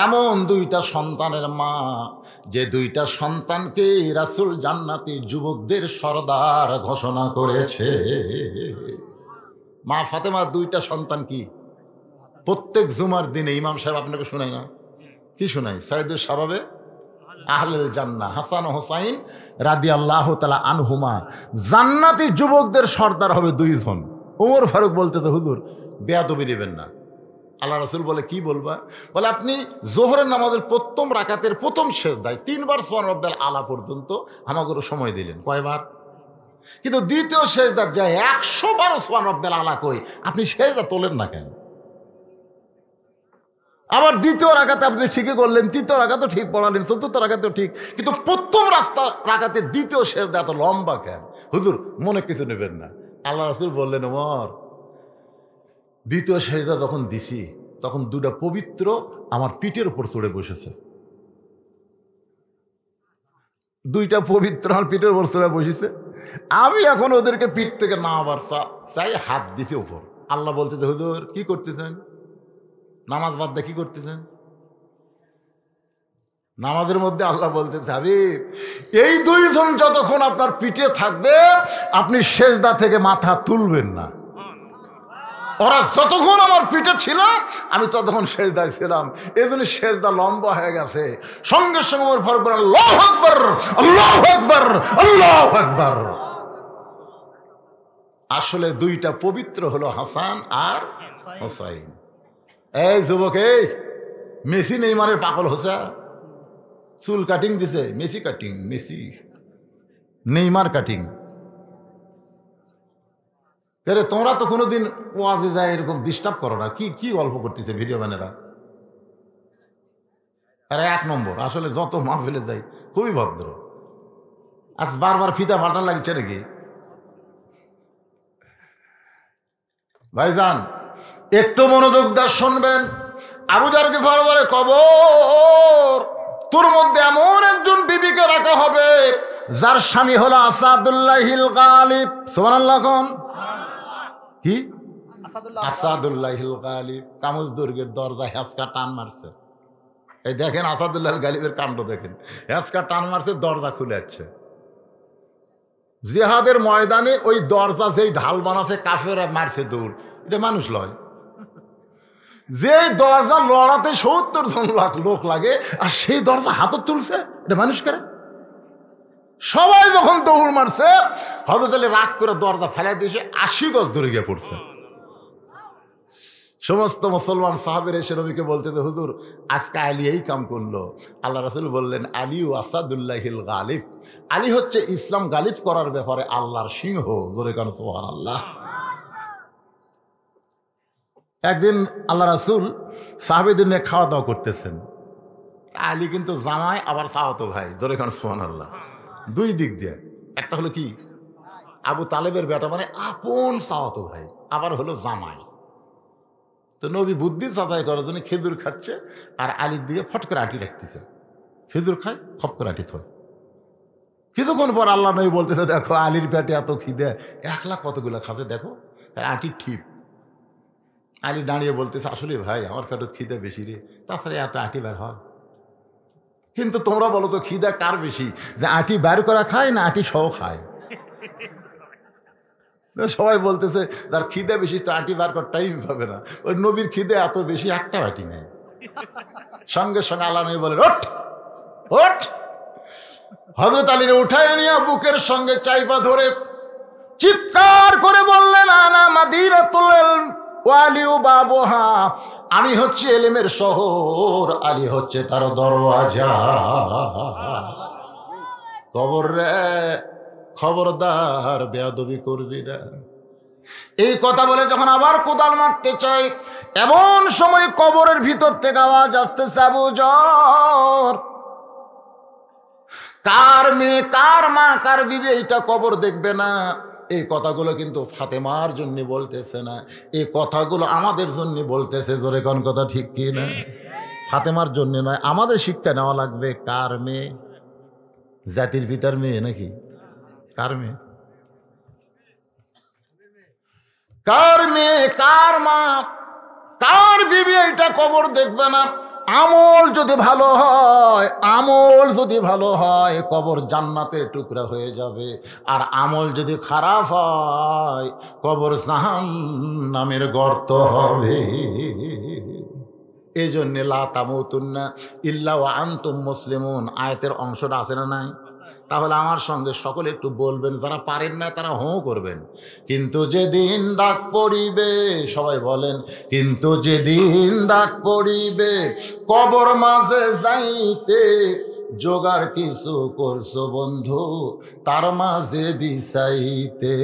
এমন দুইটা সন্তানের মা, যে দুইটা সন্তানকে রাসূল জান্নাতি যুবকদের সরদার ঘোষণা করেছে। মা ফাতেমার দুইটা সন্তান কি? প্রত্যেক জুমার দিনে ইমাম সাহেব আপনাকে শোনায় না? কি শোনায়? সাইদুল শাবাবে আহলুল জান্নাহ হাসান ও হোসাইন রাদিয়াল্লাহু তাআলা আনহুমা জান্নাতি যুবকদের সর্দার হবে দুইজন। ওমর ফারুক বলতেছে, হুজুর বেয়াদবি নেবেন না। আল্লাহ রাসূল বলে, কি বলবা? বলে, আপনি জোহরের নামাজের প্রথম রাকাতের প্রথম সেজদায় 3 বার সুবহান রাব্বিল আলা পর্যন্ত আমাকে সময় দিলেন। কয়বার? কিন্তু দ্বিতীয় সেজদার যায় 100 বার সুবহান রাব্বিল আলা কই, আপনি সেজদা তোলেন না কেন? আবার দ্বিতীয় রাকাতে আপনি ঠিকই করলেন, তৃতীয় রাকাতও ঠিক পড়ালেন, চতুর্থ রাকাতেও ঠিক, কিন্তু প্রথম রাকাতে দ্বিতীয় সেজদা এত লম্বা কেন? হুজুর মনে কিছু নেবেন না। আল্লাহ রাসূল বললেন, ওমর দ্বিতীয় সেজদা যখন দিছি তখন দুটা পবিত্র আমার পিঠের উপর চড়ে বসেছে, দুইটা পবিত্র আমার পিঠের উপর চড়ে বসেছে, আমি এখন ওদেরকে পিঠ থেকে না আবার চাই হাত দিছি উপর। আল্লাহ বলতেছে, হুজুর কি করতেছেন? নামাজ বাদ দিয়ে কি করতেছেন? নামাজের মধ্যে আল্লাহ বলতেছে, হাবিব এই দুইজন যতক্ষণ আপনার পিঠে থাকবে আপনি সেজদা থেকে মাথা তুলবেন না। ওরা যতক্ষণ আমার পিঠে ছিল আমি ততক্ষণ সেজদায় ছিলাম, এই জন্য সেজদা লম্বা হয়ে গেছে। সঙ্গে সঙ্গে ওমর ফারুক বলেন, আল্লাহু আকবার, আল্লাহু আকবার, আল্লাহু আকবার। আসলে দুইটা পবিত্র হলো হাসান আর হোসাইন। এই যুবক, এই মেসি নেইমারের পাগল হোসা, চুল কাটিং দিছে, Messi cutting, Messi Neymar cutting. আরে তোমরা তো কোনোদিন ওয়াজে যায় এরকম ডিস্টার্ব করো না, কি কি গল্প করতেছে ভিডিও ম্যানেরা? আরে 1 নম্বর আসলে যত মাহফিলে যাই খুবই ভদ্র। আজ বারবার ফিতা ফাটা লাগছে নাকি? ভাইজান একটু মনোযোগ দিয়ে শুনবেন। আবু যর গিফারি বলে, কবর তোর মধ্যে এমন একজন বিবিকে রাখা হবে যার স্বামী হলো আসাদুল্লাহিল গালিব। সুবহানাল্লাহ। কোন কি? আসাদুল্লাহিল গালিব। কামুজ দুর্গের দরজা হেঁচকা টান মারছে। এই দেখেন আসাদুল্লাহ গালিবের কাণ্ড দেখেন, হেঁচকা টান মারছে, দরজা খুলে যাচ্ছে। জিহাদের ময়দানে ওই দরজা যেই ঢাল বানাচ্ছে কাফেররা মারছে দৌড়, এটা মানুষ লয়। যে দরজা লড়াতে 70 জন লোক লাগে আর সেই দরজা হাতত তুলছে, এটা মানুষ করে? সবাই যখন দৌড় মারছে হযরত আলী রাগ করে দরজা ফেলাই দিয়েছে, 80 গজ দূরে গিয়ে পড়ছে। সমস্ত মুসলমান সাহাবের এসে নবীকে বলতে, হুজুর আজকে আলী এই কাম করলো। আল্লাহ রাসূল বললেন, আলী আসাদুল্লাহিল গালিব, আলী হচ্ছে ইসলাম গালিব করার ব্যাপারে আল্লাহর সিংহ। জোরে কান সুবহানাল্লাহ। একদিন আল্লাহ রাসূল সাহাবীদের নিয়ে খাওয়া দাওয়া করতেছেন। আলী কিন্তু জামাই আবার চাওয়াতো ভাই। জোরে কান সুবহানাল্লাহ। দুই দিক দিয়ে, একটা হলো কি আবু তালেবের বেটা, মানে আপন চাওয়াতো ভাই, আবার হলো জামাই। তো নবী বুদ্ধি যাচাই করার জন্য খেজুর খাচ্ছে আর আলীর দিকে ফট করে আটি রাখতেছে। খেজুর খায়, খপ করে আটি থয়। কিছুক্ষণ পর আল্লাহ নবী বলতেছে, দেখো আলীর পেটে এত খিদে, 1 লাখ কতগুলো খাবে দেখো, আটি ঠিক। আলী দাঁড়িয়ে বলতেছে, আসলে ভাই আমার পেটে খিদে বেশি রে, তাছাড়া এত আটি বের হয়। কিন্তু তোমরা বলো তো খিদে কার বেশি, যে আটি বের করা খায় না আটি সহ খায়? সবাই বলতেছে তার খিদে বেশি, তো আটি বার করার টাইম পাবে না। ওই নবীর খিদে এত বেশি, একটা আটি নেই। সঙ্গে সঙ্গে আল্লাহ নবী বলেন, ওঠ ওঠ। হযরত আলীর উঠায় নিয়ে বুকের সঙ্গে চাইপা ধরে চিৎকার করে বললেন, আনা মাদিনাতুল ইলম ওয়া আলিউ বাবুহা, আমি হচ্ছে ইলমের শহর, আলী হচ্ছে তার দরওয়াজা। কবর রে খবরদার বেয়াদবি করবি না। এই কথা বলে যখন আবার কোদাল মারতে চাই, এমন সময় কবরের ভিতর থেকে আওয়াজ আসতেছে, আবু যর, কার মেয়ে, কার মা, কার বিবি এইটা কবর দেখবে না। এই কথাগুলো কিন্তু ফাতেমার জন্য বলতেছে না, এই কথাগুলো আমাদের জন্য বলতেছে। জোরে কোন কথা ঠিক কি না? ফাতেমার জন্য নয়, আমাদের শিক্ষা নেওয়া লাগবে। কার মেয়ে? জাতির পিতার মেয়ে নাকি? কার মেয়ে? কার মেয়ে, কার মা, কার বিবি এইটা কবর দেখবে না। আমল যদি ভালো হয়, আমল যদি ভালো হয়, কবর জান্নাতের টুকরা হয়ে যাবে। আর আমল যদি খারাপ হয়, কবর জাহান্নামের গর্ত হবে। এই জন্য লা তামুতুন্না ইল্লা ওয়া আনতুম মুসলিমুন আয়াতের অংশটা আছে না নাই? তাহলে আমার সঙ্গে সকলে একটু বলবেন, যারা পারেন না তারা হোঁ করবেন। কিন্তু যেদিন ডাক পড়িবে, সবাই বলেন, কিন্তু যেদিন ডাক পড়িবে কবর মাঝে যাইতে, জোগাড় কিছু করছো বন্ধু তার মাঝে বিছাইতে।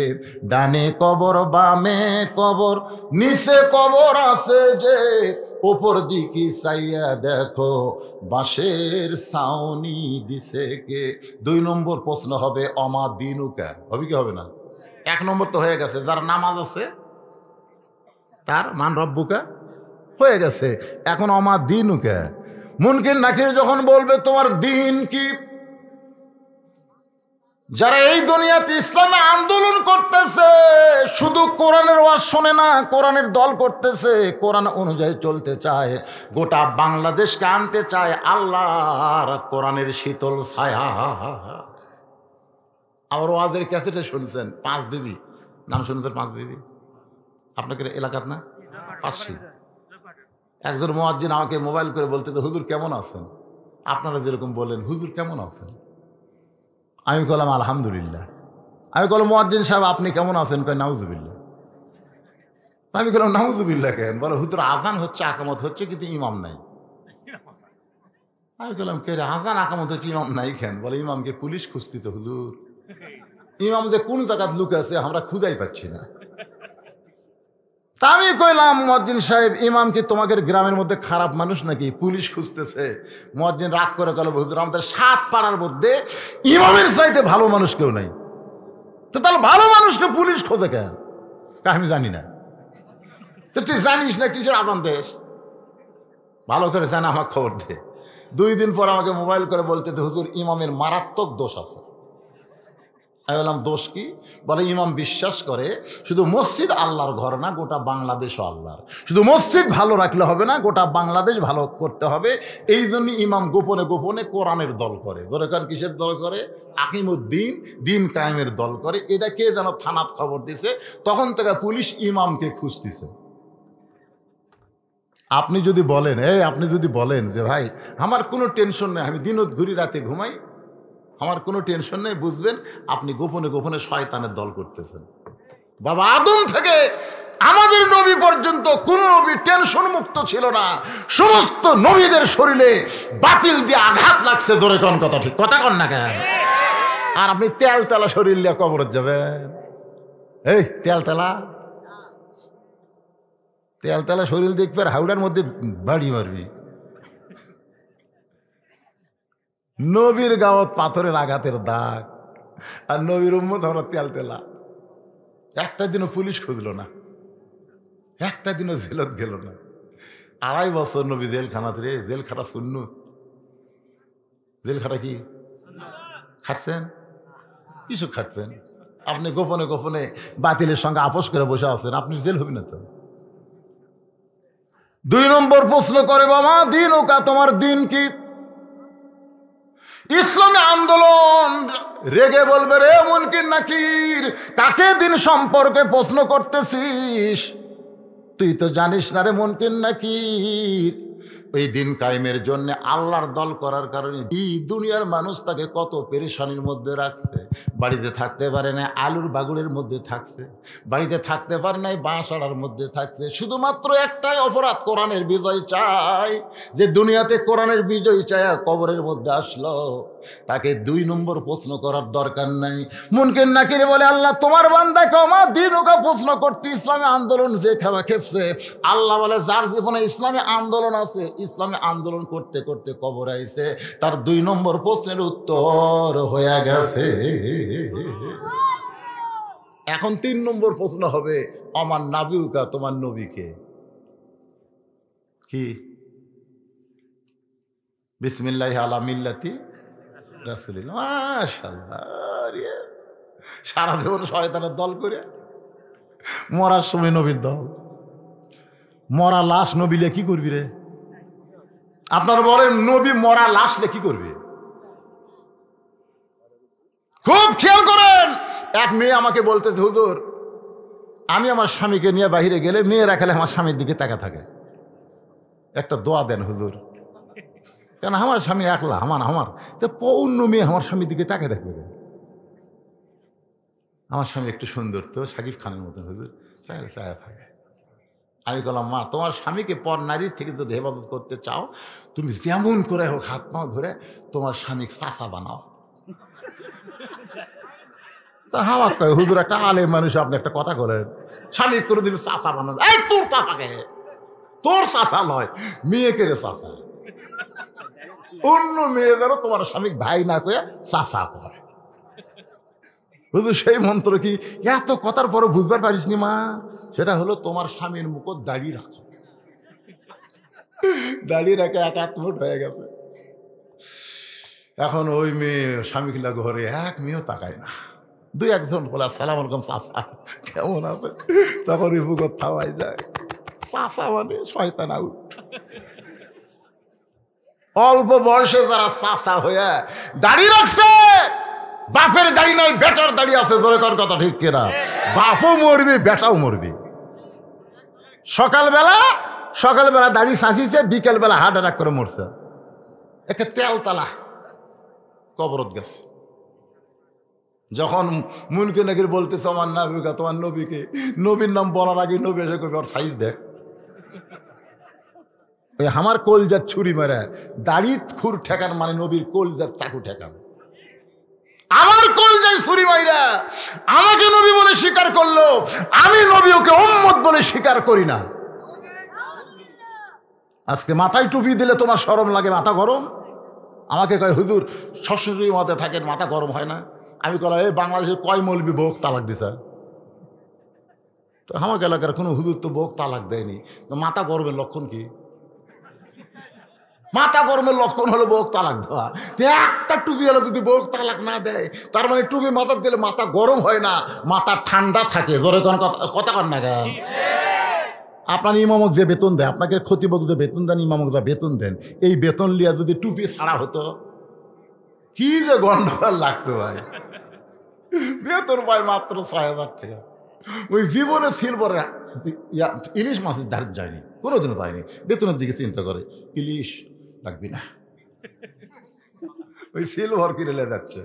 ডানে কবর, বামে কবর, নিচে কবর আছে যে, উপর দিকে চাইয়া দেখো বাঁশের ছাউনি দিছে কে। 2 নম্বর প্রশ্ন হবে অমা দিনুকা, হবে কি হবে না? 1 নম্বর তো হয়ে গেছে, যার নামাজ আছে তার মান রব্বুকা হয়ে গেছে। এখন অমা দিনুকা, মুনকির নাকির যখন বলবে তোমার দিন কি, যারা এই দুনিয়াতে ইসলামে আন্দোলন করতেছে, শুধু কোরআনের ওয়াজ শোনে না, কোরআনের দল করতেছে, কোরআন অনুযায়ী চলতে চায়, গোটা বাংলাদেশকে আনতে চায় আল্লাহর কোরআনের শীতল ছায়া। আমার ওয়াজের ক্যাসেটে শুনছেন 5 বিবি, নাম শুনছেন 5 বিবি? আপনাদের এলাকাত না? 500। একজন মুয়াজ্জিন আমাকে মোবাইল করে বলতে, তো হুজুর কেমন আছেন? আপনারা যেরকম বলেন হুজুর কেমন আছেন, আমি বললাম আলহামদুলিল্লাহ। আমি বললাম মুয়াজ্জিন সাহেব আপনি কেমন আছেন? কয় নাউজুবিল্লাহ। আমি বললাম নাউজুবিল্লাহ কেন? বলে হুজুর আজান হচ্ছে, আকামত হচ্ছে, কিন্তু ইমাম নাই। আমি বললাম কে রে, আজান আকামত হচ্ছে, ইমাম নাই কেন? বলে ইমামকে পুলিশ খুঁজতেছে হুজুর, ইমাম যে কোন জায়গায় লুকে আছে আমরা খুঁজাই পাচ্ছি না। তা আমি কইলাম মুয়াজ্জিন সাহেব ইমাম কি তোমাদের গ্রামের মধ্যে খারাপ মানুষ নাকি, পুলিশ খুঁজতেছে? মুয়াজ্জিন রাগ করে গেল, হুজুর আমাদের 7 পাড়ার মধ্যে ইমামের চাইতে ভালো মানুষ কেউ নাই, তো তাহলে ভালো মানুষকে পুলিশ খোঁজে কেন? আমি জানি না। তো তুই জানিস না কিসের আদান দেশ? ভালো করে জানা, আমার খবর দে। 2 দিন পর আমাকে মোবাইল করে বলতে, হুজুর ইমামের মারাত্মক দোষ আছে। আমি বললাম দোষ কি? বলে ইমাম বিশ্বাস করে শুধু মসজিদ আল্লাহর ঘর না, গোটা বাংলাদেশও আল্লাহর। শুধু মসজিদ ভালো রাখলে হবে না, গোটা বাংলাদেশ ভালো করতে হবে। এই জন্য ইমাম গোপনে গোপনে কোরআনের দল করে। দরকার কিসের দল করে? আকিমুদ্দিন, দিন কায়েমের দল করে। এটা কে যেন থানাত খবর দিছে, তখন থেকে পুলিশ ইমামকে খুঁজতেছে। আপনি যদি বলেন, আপনি যদি বলেন যে ভাই আমার কোনো টেনশন নেই, আমি দিনত ঘুরি রাতে ঘুমাই, আমার কোনো টেনশন নেই, বুঝবেন আপনি গোপনে গোপনে শয়তানের দল করতেছেন। বাবা আদম থেকে আমাদের নবী পর্যন্ত কোন নবী টেনশন মুক্ত ছিল না। সমস্ত নবীদের শরীরে বাতিল দিয়ে আঘাত লাগছে। জোরে কোন কথা ঠিক কথা কন না কেন? আর আপনি তেলতেলা শরীর নিয়ে কবর যাবেন? এই তেলতেলা তেলতেলা শরীর দেখবে আর হাওড়ার মধ্যে বাড়ি মারবি। নবীর গাওয়াত পাথরের আঘাতের দাগ, আর নবীর উম্মত আমরা তেলতেলা। একটা দিনও পুলিশ খুঁজলো না, একটা দিনও জেলত গেল না। 2.5 বছর নবী জেলখানাতে। রে জেলখানা শূন্য, জেলখানা কি খাটছেন? কিছু খাটবেন? আপনি গোপনে গোপনে বাতিলের সঙ্গে আপোষ করে বসে আছেন, আপনি জেল হবি না তো। 2 নম্বর প্রশ্ন করে, বাবা দিন ওকা, তোমার দিন কি? ইসলামী আন্দোলন রেগে বলবে, রে মুনকির নাকির, কাকে দিন সম্পর্কে প্রশ্ন করতেছিস? তুই তো জানিস না রে মুনকির নাকির, ওই দিন কায়েমের জন্য আল্লাহর দল করার কারণে এই দুনিয়ার মানুষ তাকে কত পেরেশানির মধ্যে রাখছে। বাড়িতে থাকতে পারে না আলুর বাগুড়ের মধ্যে থাকছে, বাড়িতে থাকতে পারে নাই বাঁশাড়ার মধ্যে থাকছে। শুধুমাত্র একটাই অপরাধ, কোরআনের বিজয় চাই। যে দুনিয়াতে কোরআনের বিজয় চায় কবরের মধ্যে আসলো, তাকে 2 নম্বর প্রশ্ন করার দরকার নাই। মুনকির নাকির বলে, আল্লাহ তোমার বান্দাকে আমার দিন ওকে প্রশ্ন করতে ইসলামী আন্দোলন যে খাওয়া খেপছে। আল্লাহ বলে, যার জীবনে ইসলামী আন্দোলন আছে, ইসলামী আন্দোলন করতে করতে কবর আইছে, তার 2 নম্বর প্রশ্নের উত্তর হয়ে গেছে। এখন 3 নম্বর প্রশ্ন হবে, আমার নাবিউকা, তোমার নবীকে কি? বিসমিল্লাহি আলা মিল্লাতি রাসূলিল্লাহ। মাশাআল্লাহ, সারা জীবন শয়তানের দল করে, মরার সময় নবীর দল। মরা লাশ নবীলে কি করবি রে? আপনার বলেন, নবী মরা লাশলে কি করবে? খুব খেয়াল করেন। এক মেয়ে আমাকে বলতেছে, হুজুর আমি আমার স্বামীকে নিয়ে বাইরে গেলে মেয়েরা খেলে আমার স্বামীর দিকে তাকা থাকে, একটা দোয়া দেন হুজুর। কেন? আমার স্বামী একলা, আমার তো অন্য মেয়ে আমার স্বামীর দিকে তাকে দেখবে। আমার স্বামী একটু সুন্দর তো, শাকিব খানের মতন হুজুর, চায়া থাকে। আমি বললাম, মা তোমার স্বামীকে পর নারীর থেকে যদি হেফাজত করতে চাও, তুমি যেমন করে হোক হাত পাও ধরে তোমার স্বামীকে চাচা বানাও। তা হাওয়া কয়, হুজুর একটা আলেম মানুষ, আপনি একটা কথা বলেন, স্বামী করে দিল চাচা বানান। এই তোর চাচাকে, তোর চাচা নয়, মেয়েকে রে চাচা। অন্য মেয়ে যেন তোমার স্বামী ভাই না কয়ে চাচা কয়। হুজুর সেই মন্ত্র কি? এত কথার পরে বুঝবার পারিস নি মা? সেটা হলো তোমার স্বামীর মুখত দাড়ি রাখো, দাড়ি রাখে 1 হাত মুঠ হয়ে গেছে। এখন ওই মেয়ে স্বামী কিলা ঘরে এক মেয়েও তাকায় না। 2-1 জন বলে, আসসালামু আলাইকুম চাচা, কেমন আছে? তখন ওই বুকত থামাই যায়। চাচা মানে শয়তান আউট। অল্প বয়সে যারা চাচা হয়ে দাড়ি রাখছে, বাপের দাড়ি নাই বেটার দাড়ি আছে, জোরে কর কথা ঠিক কিনা? বাপও মরবি, বেটাও মরবি। সকালবেলা দাড়ি সাঁচিছে, বিকেলবেলা হার্ট অ্যাটাক করে মরছে। একে তেলতলা কবরত গেছে। যখন মুনকির নাকির বলতেছে, আমার নাবিকা, তোমার নবীকে, নবীর নাম বলার আগে নবী এসে কবি, ওর সাইজ দেখ। আমার কলজার ছুরি মারা দাড়ি খুর ঠেকান মানে নবীর কলজার চাকু ঠেকান। আমার কলজায় ছুরি মাইরা আমাকে নবী বলে স্বীকার করলো, আমি নবী ওকে উম্মত বলে স্বীকার করি না। আজকে মাথায় টুপি দিলে তোমার শরম লাগে, মাথা গরম। আমাকে কয়, হুজুর শ্বশুরের মধ্যে থাকেন, মাথা গরম হয় না? আমি কলাম, এই বাংলাদেশের কয় মৌলবি বউক তালাক দিছে? তো আমার এলাকার কোনো হুজুর তো বউক তালাক দেয়নি। মাথা গরমের লক্ষণ কি? মাথা গরমের লক্ষণ হলো বউক তালাক দেওয়া। একটা টুপি হলো যদি বউক তালাক না দেয়, তার মানে টুপি মাথা দিলে মাথা গরম হয় না, মাথা ঠান্ডা থাকে। জোরে কোন কথা কন না কেন? আপনার ইমামক যে বেতন দেয়, আপনাকে ক্ষতিবোধ যে বেতন দেন, ইমামক যা বেতন দেন, এই বেতন লিয়া যদি টুপি ছাড়া হতো, কি যে গন্ডগোল লাগতো ভাই। বেতন পায় মাত্র 6,000 টাকা। ওই জীবনে সিলভারের ইলিশ মাছের ধার যায়নি, কোনোদিনও পায়নি। বেতনের দিকে চিন্তা করে, ইলিশ লাগবি না, ওই সিলভার কিনে যাচ্ছে।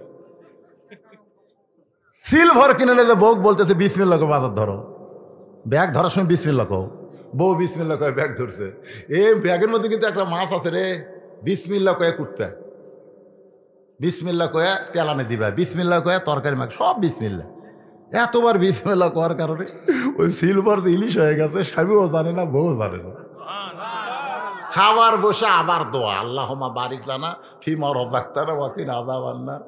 সিলভার কিনে যে বউ বলতেছে, বিসমিল্লাহ কও, বাজার ধরো। ব্যাগ ধরার সময় বিসমিল্লাহ কও, বউ বিসমিল্লাহ কয়ে ব্যাগ ধরছে। ব্যাগের মধ্যে কিন্তু একটা মাছ আছে রে, বিসমিল্লাহ কয়ে কুটবে, বিসমিল্লাহ কয়ে তেলানে দিবা, বিসমিল্লাহ কয়ে তরকারি মাখ, সব বিসমিল্লাহ। এতবার বিসমিল্লাহ করার কারণে ওই সিলভার ইলিশ হয়ে গেছে। স্বামীও জানে না, বউ জানে না। খাবার বসে আবার দোয়া, আল্লাহুম্মা বারিক লানা ফিমা রাযাকতানা ওয়া কিনা আযাবান্নার।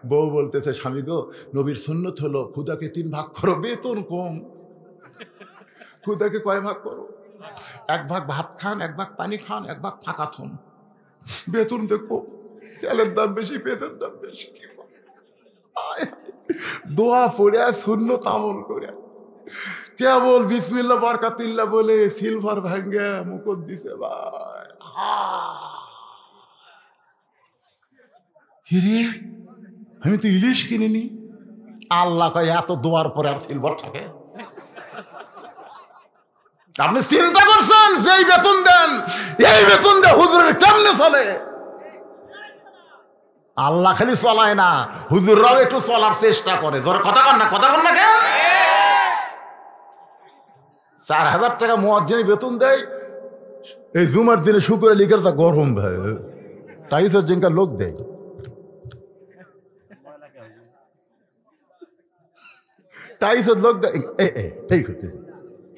বউ বলতেছে, স্বামী গো, নবীর সুন্নত হলো খুদাকে 3 ভাগ করো, বেতন কম। খুদাকে কয় ভাগ করো? 1 ভাগ ভাত খান, 1 ভাগ পানি খান, 1 ভাগ ফাঁকা থন। বেতন দেখো, তেলের দাম বেশি, পেটের দাম বেশি। দোয়া পড়ে সুন্নত আমল করে কেবল বিসমিল্লাহ বারাকাতুল্লাহ বলে সিলভার ভাঙ্গে মুকুট দিছে ভাই। আমি তো ইলিশ কিনিনি। আল্লাহ কয়, এত দোয়ার পরে আর সিলভার থাকে? আপনি চিন্তা করছেন যে এই বেতন দেন, এই বেতন দেয় হুজুরের কেমনে চলে? আল্লাহ খালি চলায় না, হুজুররাও একটু চলার চেষ্টা করে। জোরে কথা কন না, কথা কন না কেন? 4,000 টাকা মুয়াজ্জিন বেতন দেয়, এই জুমার দিনে শুক্রে লিখের তা গরম ভাই, টাইসের জিনকার লোক দেয়। টাইসের লোক দেয় এই করতে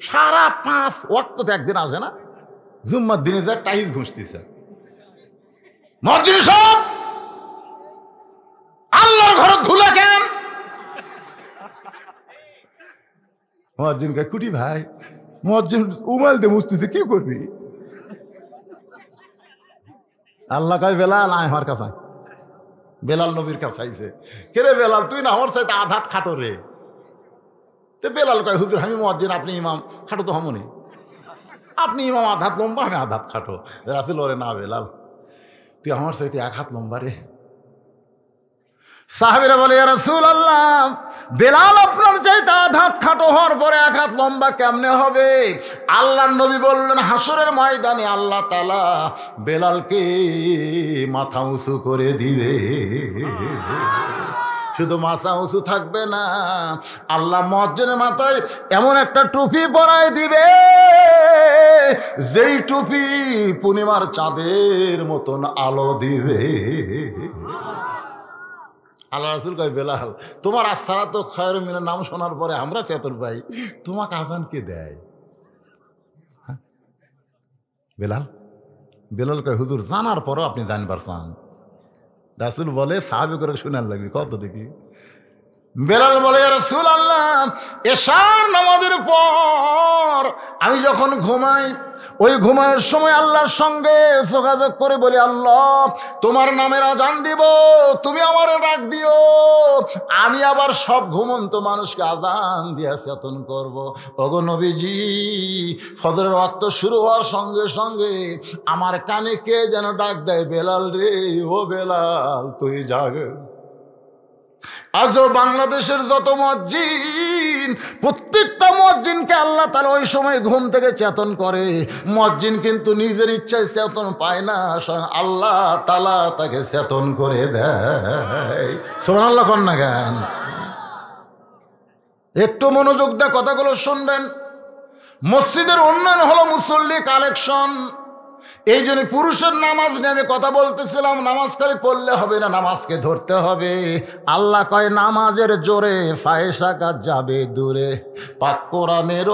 সারা 5 ওয়াক্ত তো একদিন আসে না, জুম্মার দিনে যা টাইস ঘুষতেছে। মুয়াজ্জিন সাহেব, আল্লাহর ঘর ধুলা কেন? মুয়াজ্জিন কয় কুটি ভাই, মুয়াজ্জিন উমাল দিয়ে মুছতেছে, কি করবি? আল্লাহ কয় বেলাল আয় আমার কাছে। বেলাল নবীর কাছে আইছে, কে রে বেলাল, তুই না আমার সাথে আধাত খাটো রে। তো বেলাল কয় হুজুর আমি মুয়াজ্জিন, আপনি ইমাম, খাটো তো হমনি। আপনি ইমাম আধাত লম্বা, আমি আধাত খাটো। রাসূল বলে না বেলাল, তুই আমার সাথে 1 হাত লম্বা রে। সাহাবীরা বলে ইয়া রাসূলুল্লাহ, বেলাল আপনার চাইতে 1 হাত খাটো হওয়ার পরে 1 হাত লম্বা কেমনে হবে? আল্লাহর নবী বললেন হাসরের ময়দানে আল্লাহ তাআলা বেলালকে মাথা উঁচু করে দিবে। শুধু মাথা উঁচু থাকবে না, আল্লাহ মুয়াজ্জিনের মাথায় এমন একটা টুপি পরায় দিবে, যেই টুপি পূর্ণিমার চাঁদের মতন আলো দিবে। আল্লাহ রাসূল কয় বেলাল, তোমার আসসালা তো খায়রুম মিনান নাম শোনার পরে আমরা চেতন পাই, তোমাকে আযান কে দেয়? বেলাল বেলাল কয় হুজুর জানার পরও আপনি জানবার চান? রাসূল বলে সাহাবী করে শুনার লাগবে, কত দেখি। বেলাল বলে ইয়া রাসূলুল্লাহ, এশার নামাজের পর আমি যখন ঘুমাই, ওই ঘুমানোর সময় আল্লাহর সঙ্গে যোগাযোগ করে বলি আল্লাহ তোমার নামের আজান দিব, তুমি আমার ডাক দিও, আমি আবার সব ঘুমন্ত মানুষকে আজান দিয়ে চেতন করব। ওগো নবীজি, ফজরের ওয়াক্ত শুরু হওয়ার সঙ্গে সঙ্গে আমার কানে কে যেন ডাক দেয়, বেলাল রে, ও বেলাল তুই জাগ। আজও বাংলাদেশের যত মুয়াজ্জিন, প্রত্যেকটা মুয়াজ্জিনকে আল্লাহ তাআলা ওই সময় ঘুম থেকে চেতন করে। মুয়াজ্জিন কিন্তু নিজের ইচ্ছায় চেতন পায় না, আল্লাহ তাআলা তাকে চেতন করে দেয়। সুবহানাল্লাহ কোন না গান। একটু মনোযোগ দিয়ে কথাগুলো শুনবেন। মসজিদের উন্নয়ন হলো মুসল্লি কালেকশন। এই জন্য পুরুষের নামাজ নিয়ে আমি কথা বলতেছিলাম, নামাজ খালি পড়লে হবে না, নামাজকে ধরতে হবে। আল্লাহ কয় নামাজের জোরে ফায়সা কাজ যাবে দূরে, পাক কোরআনের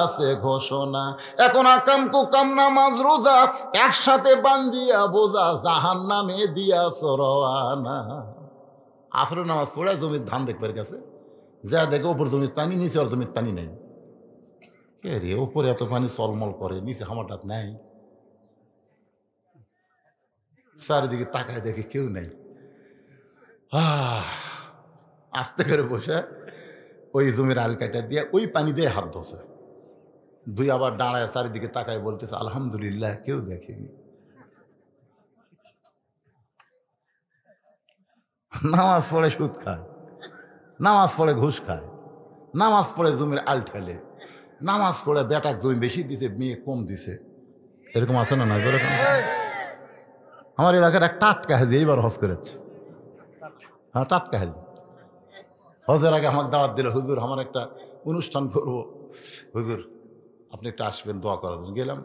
আছে ঘোষণা। এখন আকাম কুকাম নামাজ রোজা একসাথে বান্ধিয়া বোঝা, জাহান্নামে দিয়া সরওয়ানা। আসরের নামাজ পড়ে জমির ধান দেখবার কাছে যা দেখে ওপর জমির পানি, নিচে আর জমির পানি নেই। কে রে, ওপরে এত পানি চলমল করে, নিচে হামাটাত নাই। চারিদিকে তাকায় দেখে কেউ নেই। আস্তে করে বসে ওই জমির আল কাটা দিয়ে ওই পানি দিয়ে হাত ধোছে, দুই আবার দাঁড়ায় চারিদিকে তাকায় বলতেছে আলহামদুলিল্লাহ কেউ দেখেনি। নামাজ পড়ে সুদ খায়, নামাজ পড়ে ঘুষ খায়, নামাজ পড়ে জমির আল ঠেলে, নামাজ পড়ে বেটাক জমি বেশি দিতে মেয়ে কম দিছে। এরকম আছে না? না, এরকম। আমার এলাকার এক টাটকা হাজি এইবার হজ করেছে। হ্যাঁ, টাটকা হাজি হজের আগে আমাকে দাওয়াত দিল, হুজুর আমার একটা অনুষ্ঠান করবো, হুজুর আপনি একটা আসবেন দোয়া করার জন্য। গেলাম,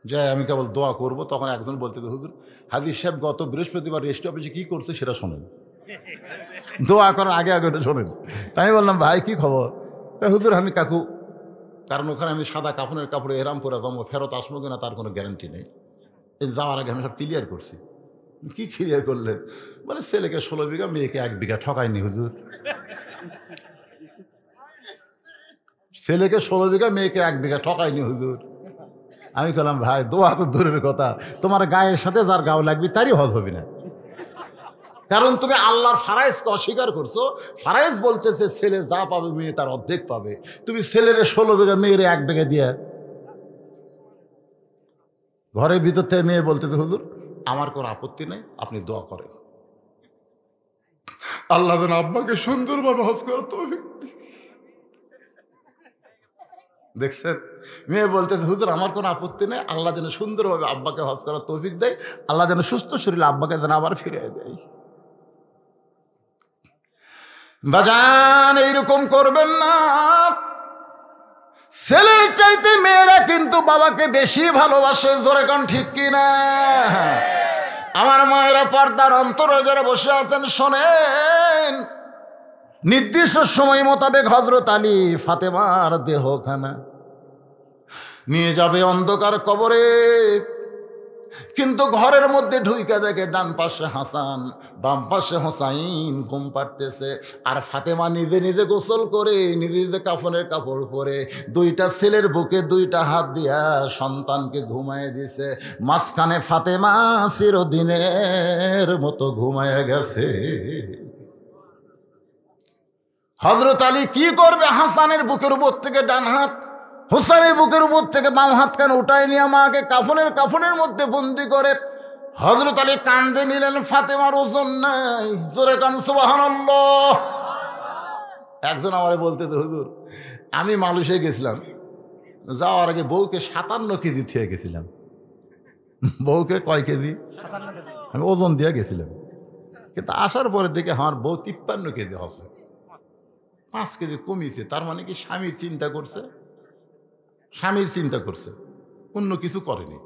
যাই আমি কেবল দোয়া করব, তখন একজন বলতে হুজুর হাজি সাহেব গত বৃহস্পতিবার রেজিস্ট্রি অফিসে কী করছে সেটা শোনেন, দোয়া করার আগে আগে ওটা শোনেন। তাই আমি বললাম ভাই কী খবর? হুজুর আমি কাকু, কারণ ওখানে আমি সাদা কাপড়ের কাপড়ে এরাম করে জমো, ফেরত আসবো কিনা তার কোনো গ্যারান্টি নেই। এই যাওয়ার আগে আমি সব ক্লিয়ার করছি। কি ক্লিয়ার করলেন? বলে ছেলেকে 16 বিঘা, মেয়েকে 1 বিঘা। ঠকায়নি হুজুর, ছেলেকে 16 বিঘা, মেয়েকে 1 বিঘা, ঠকায়নি হুজুর। আমি বললাম ভাই দোয়া তো দূরের কথা, তোমার গায়ের সাথে যার গাও লাগবে তারই হজ হবে না, কারণ তুমি আল্লাহর ফারাইজকে অস্বীকার করছো। ফারাইজ বলতেছে ছেলে যা পাবে মেয়ে তার অর্ধেক পাবে, তুমি ছেলের 16 বিঘা, মেয়ের 1 বিঘা দিয়ে। ঘরের ভিতর থেকে মেয়ে বলতেছে হুজুর আমার কোনো আপত্তি নেই, আপনি দোয়া করেন আল্লাহ যেন আব্বাকে সুন্দরভাবে হজ করার তৌফিক। দেখছেন, মেয়ে বলতে হুজুর আমার কোনো আপত্তি নেই, আল্লাহ যেন সুন্দরভাবে আব্বাকে হজ করার তৌফিক দেয়, আল্লাহ যেন সুস্থ শরীরে আব্বাকে যেন আবার ফিরিয়ে দেয়। বাজান এইরকম করবেন না। ছেলের চাইতে মেয়েরা কিন্তু বাবাকে বেশি ভালোবাসে, জোরে কোন ঠিক কিনা? আমার মায়েরা পর্দার অন্তরে যারা বসে আছেন শোনেন, নির্দিষ্ট সময় মোতাবেক হযরত আলী ফাতেমার দেহখানা নিয়ে যাবে অন্ধকার কবরে, কিন্তু ঘরের মধ্যে ঢুইকা দেখে ডান পাশে হাসান, বাম পাশে হোসাইন ঘুম পাড়তেছে, আর ফাতেমা নিজে নিজে গোসল করে নিজে নিজে কাফনের কাপড় পরে দুইটা ছেলের বুকে দুইটা হাত দিয়া সন্তানকে ঘুমায় দিছে। মাঝখানে ফাতেমা চিরদিনের মতো ঘুমায় গেছে। হযরত আলী কি করবে? হাসানের বুকের উপর থেকে ডান হাত, হোসেনের বুকের উপর থেকে বাম হাত কান উঠায় নিয়ে মাকে কাফনের মধ্যে বন্দি করে হযরত আলী কান্দে নিলেন। ফাতেমার ওজন নাই, জোরে কান সুবহানাল্লাহ। একজন আমারে বলতে, হুজুর আমি মালয়েশিয়া গেছিলাম, যাওয়ার আগে বউকে 57 কেজি থুয়ে গেছিলাম। বউকে কয় কেজি? আমি ওজন দিয়ে গেছিলাম, কিন্তু আসার পরে দেখে আমার বউ 53 কেজি হচ্ছে, 5 কেজি কমিয়েছে। তার মানে কি স্বামীর চিন্তা করছে, স্বামীর চিন্তা করছে, অন্য কিছু করেনি।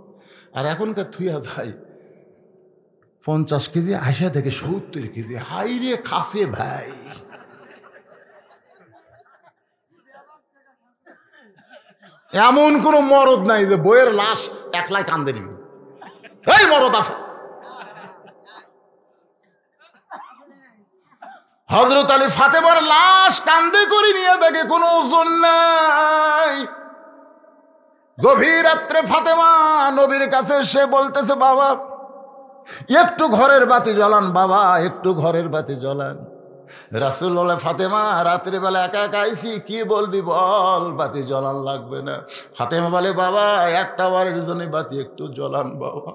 আর এখনকার থুয়া ভাই 50 কেজি, আশা থেকে 70 কেজি। হাই রে খাফে ভাই, এমন কোন মরদ নাই যে বইয়ের লাশ একলাই কান্দে নিবে। এই মরদ আছে। হযরত আলী ফাতেমার লাশ কান্দে করে নিয়ে দেখে কোনো ওজন নাই। গভীর রাত্রে ফাতেমা নবীর কাছে সে বলতেছে, বাবা একটু ঘরের বাতি জ্বালান, বাবা একটু ঘরের বাতি জ্বালান। রাসূল বলে, ফাতেমা রাত্রিবেলা একা একা আইছি, কি বলবি বল, বাতি জ্বালান লাগবে না। ফাতেমা বলে, বাবা একটা বারের জন্য বাতি একটু জ্বালান বাবা।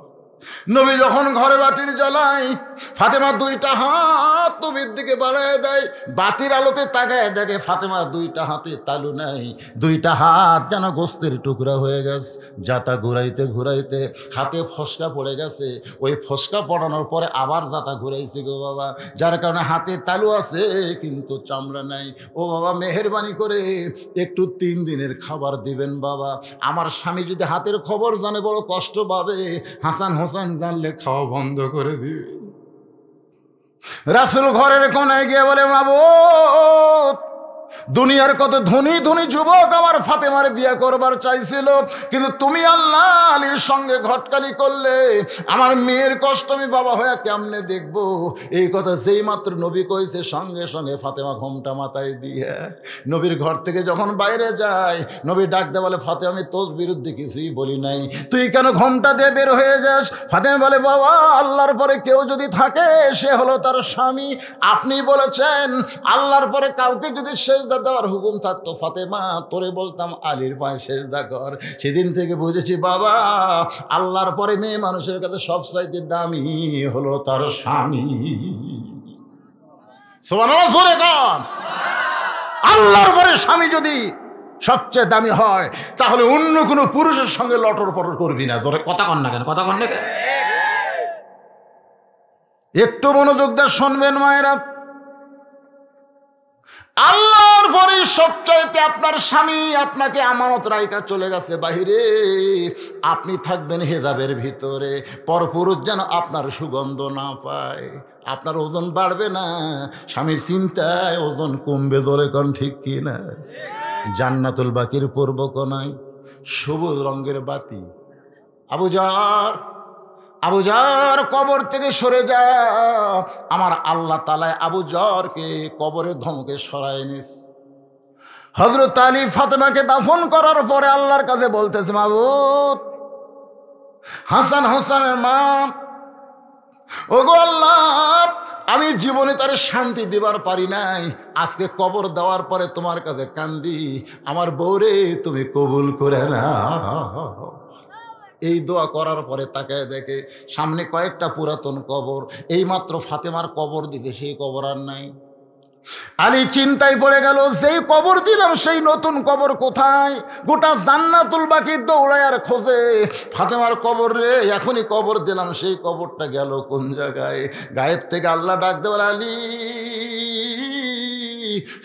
নবী যখন ঘরে বাতির জ্বালাই, ফাতেমা দুইটা হাত নবীর দিকে বাড়ায় দেয়, বাতির আলোতে তাকায় দেখে ফাতেমার দুইটা হাতে তালু নাই, দুইটা হাত যেন গোস্তের টুকরা হয়ে গেছে। জাতা ঘুরাইতে ঘুরাইতে হাতে ফসকা পড়ে গেছে, ওই ফসকা পড়ানোর পরে আবার জাতা ঘুরাইছে গো বাবা, যার কারণে হাতে তালু আছে কিন্তু চামড়া নাই। ও বাবা মেহেরবানি করে একটু 3 দিনের খাবার দিবেন বাবা, আমার স্বামী যদি হাতের খবর জানে বড় কষ্ট পাবে। হাসান হোসেন জানলে খাওয়া বন্ধ করে দিবে। রাসূল ঘরের কোনায় গিয়ে বলে, মাবুদ দুনিয়ার কত ধনী ধনী যুবক আমার ফাতেমার বিয়ে করবার চাইছিল, কিন্তু তুমি আল্লাহ আলীর সঙ্গে ঘটকালি করলে, আমার মেয়ের কষ্ট আমি বাবা হয়ে কেমনে দেখবো। এই কথা যেই মাত্র নবী কইছে, সঙ্গে সঙ্গে ফাতেমা ঘোমটা মাথায় দিয়ে নবীর ঘর থেকে যখন বাইরে যায়, নবী ডাকতে বলে, ফাতেমা আমি তোর বিরুদ্ধে কিছুই বলি নাই, তুই কেন ঘোমটা দিয়ে বের হয়ে যাস? ফাতেমা বলে, বাবা আল্লাহর পরে কেউ যদি থাকে সে হলো তার স্বামী, আপনি বলেছেন আল্লাহর পরে কাউকে যদি সেজদা দেওয়ার হুকুম থাকতো ফাতেমা তোরে বলতাম আলীর পায়ে সেজদা কর। সেদিন থেকে বুঝেছি বাবা আল্লাহর পরে মেয়ে মানুষের কাছে সবচাইতে দামি হলো তার স্বামী। সুবহানাল্লাহ জোরে কর। আল্লাহর পরে স্বামী যদি সবচেয়ে দামি হয়, তাহলে অন্য কোনো পুরুষের সঙ্গে লটর পটর করবি না। জোরে কথা কন না কেন, কথা কন না কেন? একটু মনোযোগ দিয়ে শুনবেন মায়েরা, আল্লাহর পরে সবচাইতে আপনার স্বামী আপনাকে আমানত রাইকা চলে গেছে বাহিরে, আপনি থাকবেন হেজাবের ভিতরে, পরপুরুষ যেন আপনার সুগন্ধ না পায়, আপনার ওজন বাড়বে না, স্বামীর চিন্তায় ওজন কমবে। ধরে কোন ঠিক কি না? জান্নাতুল বাকির পূর্ব কোনায় সবুজ রঙের বাতি। আবু জার কবর থেকে সরে যা, আমার আল্লাহ তাআলা আবু জারকে কবরের ধমকে সরায় নিস। হযরত আলী ফাতেমাকে দাফন করার পরে আল্লাহর কাছে বলতেছে, মাবুদ হাসান হোসেনের মা, ওগো আল্লাহ আমি জীবনে তার শান্তি দিবার পারি নাই, আজকে কবর দেওয়ার পরে তোমার কাছে কান্দি, আমার বউরে তুমি কবুল করে নাও। এই দোয়া করার পরে তাকায় দেখে সামনে কয়েকটা পুরাতন কবর, এইমাত্র ফাতেমার কবর দিতে সেই কবর আর নাই। আলী চিন্তায় পড়ে গেল, যেই কবর দিলাম সেই নতুন কবর কোথায়? গোটা জান্নাতুল বাকি দৌড়ায় আর খোঁজে ফাতেমার কবর রে, এখনই কবর দিলাম, সেই কবরটা গেল কোন জায়গায়? গায়েব থেকে আল্লাহ ডাক দেওয়ার, আলী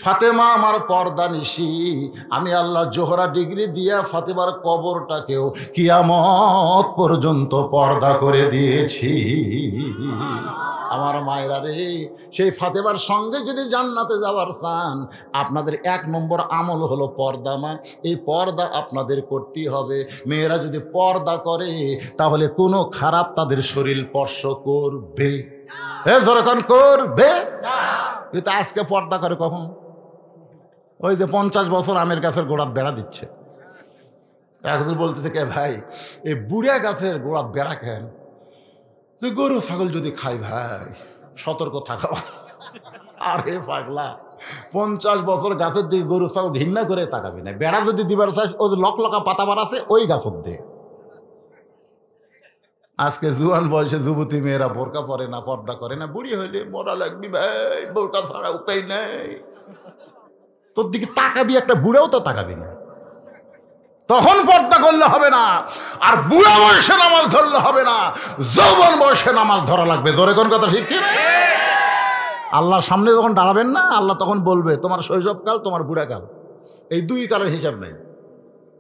ফাতেমা আমার পর্দা নিশি, আমি আল্লাহ জোহরা ডিগ্রি দিয়া ফাতেমার কবরটাকেও কিয়ামত পর্যন্ত পর্দা করে দিয়েছি। আমার মায়েরা রে, সেই ফাতেমার সঙ্গে যদি জান্নাতে যাওয়ার চান, আপনাদের 1 নম্বর আমল হলো পর্দা। মা, এই পর্দা আপনাদের করতেই হবে। মেয়েরা যদি পর্দা করে তাহলে কোনো খারাপ তাদের শরীর স্পর্শ করবে, যখন করবে। কিন্তু আজকে পর্দা করে কখন? ওই যে 50 বছর আমের গাছের গোড়াত বেড়া দিচ্ছে। একজন বলতে থেকে, ভাই এই বুড়া গাছের গোড়াত বেড়া কেন? তুই গরু ছাগল যদি খাই ভাই, সতর্ক থাকা। আরে পাগলা, 50 বছর গাছের দিকে গরু ছাগল ঘৃণা করে তাকাবি না। বেড়া যদি দিবার চাস, ওই লকা পাতা বার আছে ওই গাছের দিয়ে। আজকে জুয়ান বয়সে যুবতী মেয়েরা বোরকা পরে না, পর্দা করে না। বুড়ি হইলে মরা লাগবি ভাই, বোরকা ছাড়া উপায় নেই। তোর দিকে তাকাবি, একটা বুড়াও তো তাকাবি না। তখন পর্দা করলে হবে না। আর বুড়া বয়সে নামাজ ধরলে হবে না, যৌবন বয়সে নামাজ ধরা লাগবে। জোরে কোন কথা ঠিক কি? আল্লাহর সামনে যখন দাঁড়াবেন না, আল্লাহ তখন বলবে তোমার শৈশবকাল, তোমার বুড়াকাল, এই 2 কালের হিসাব নেই।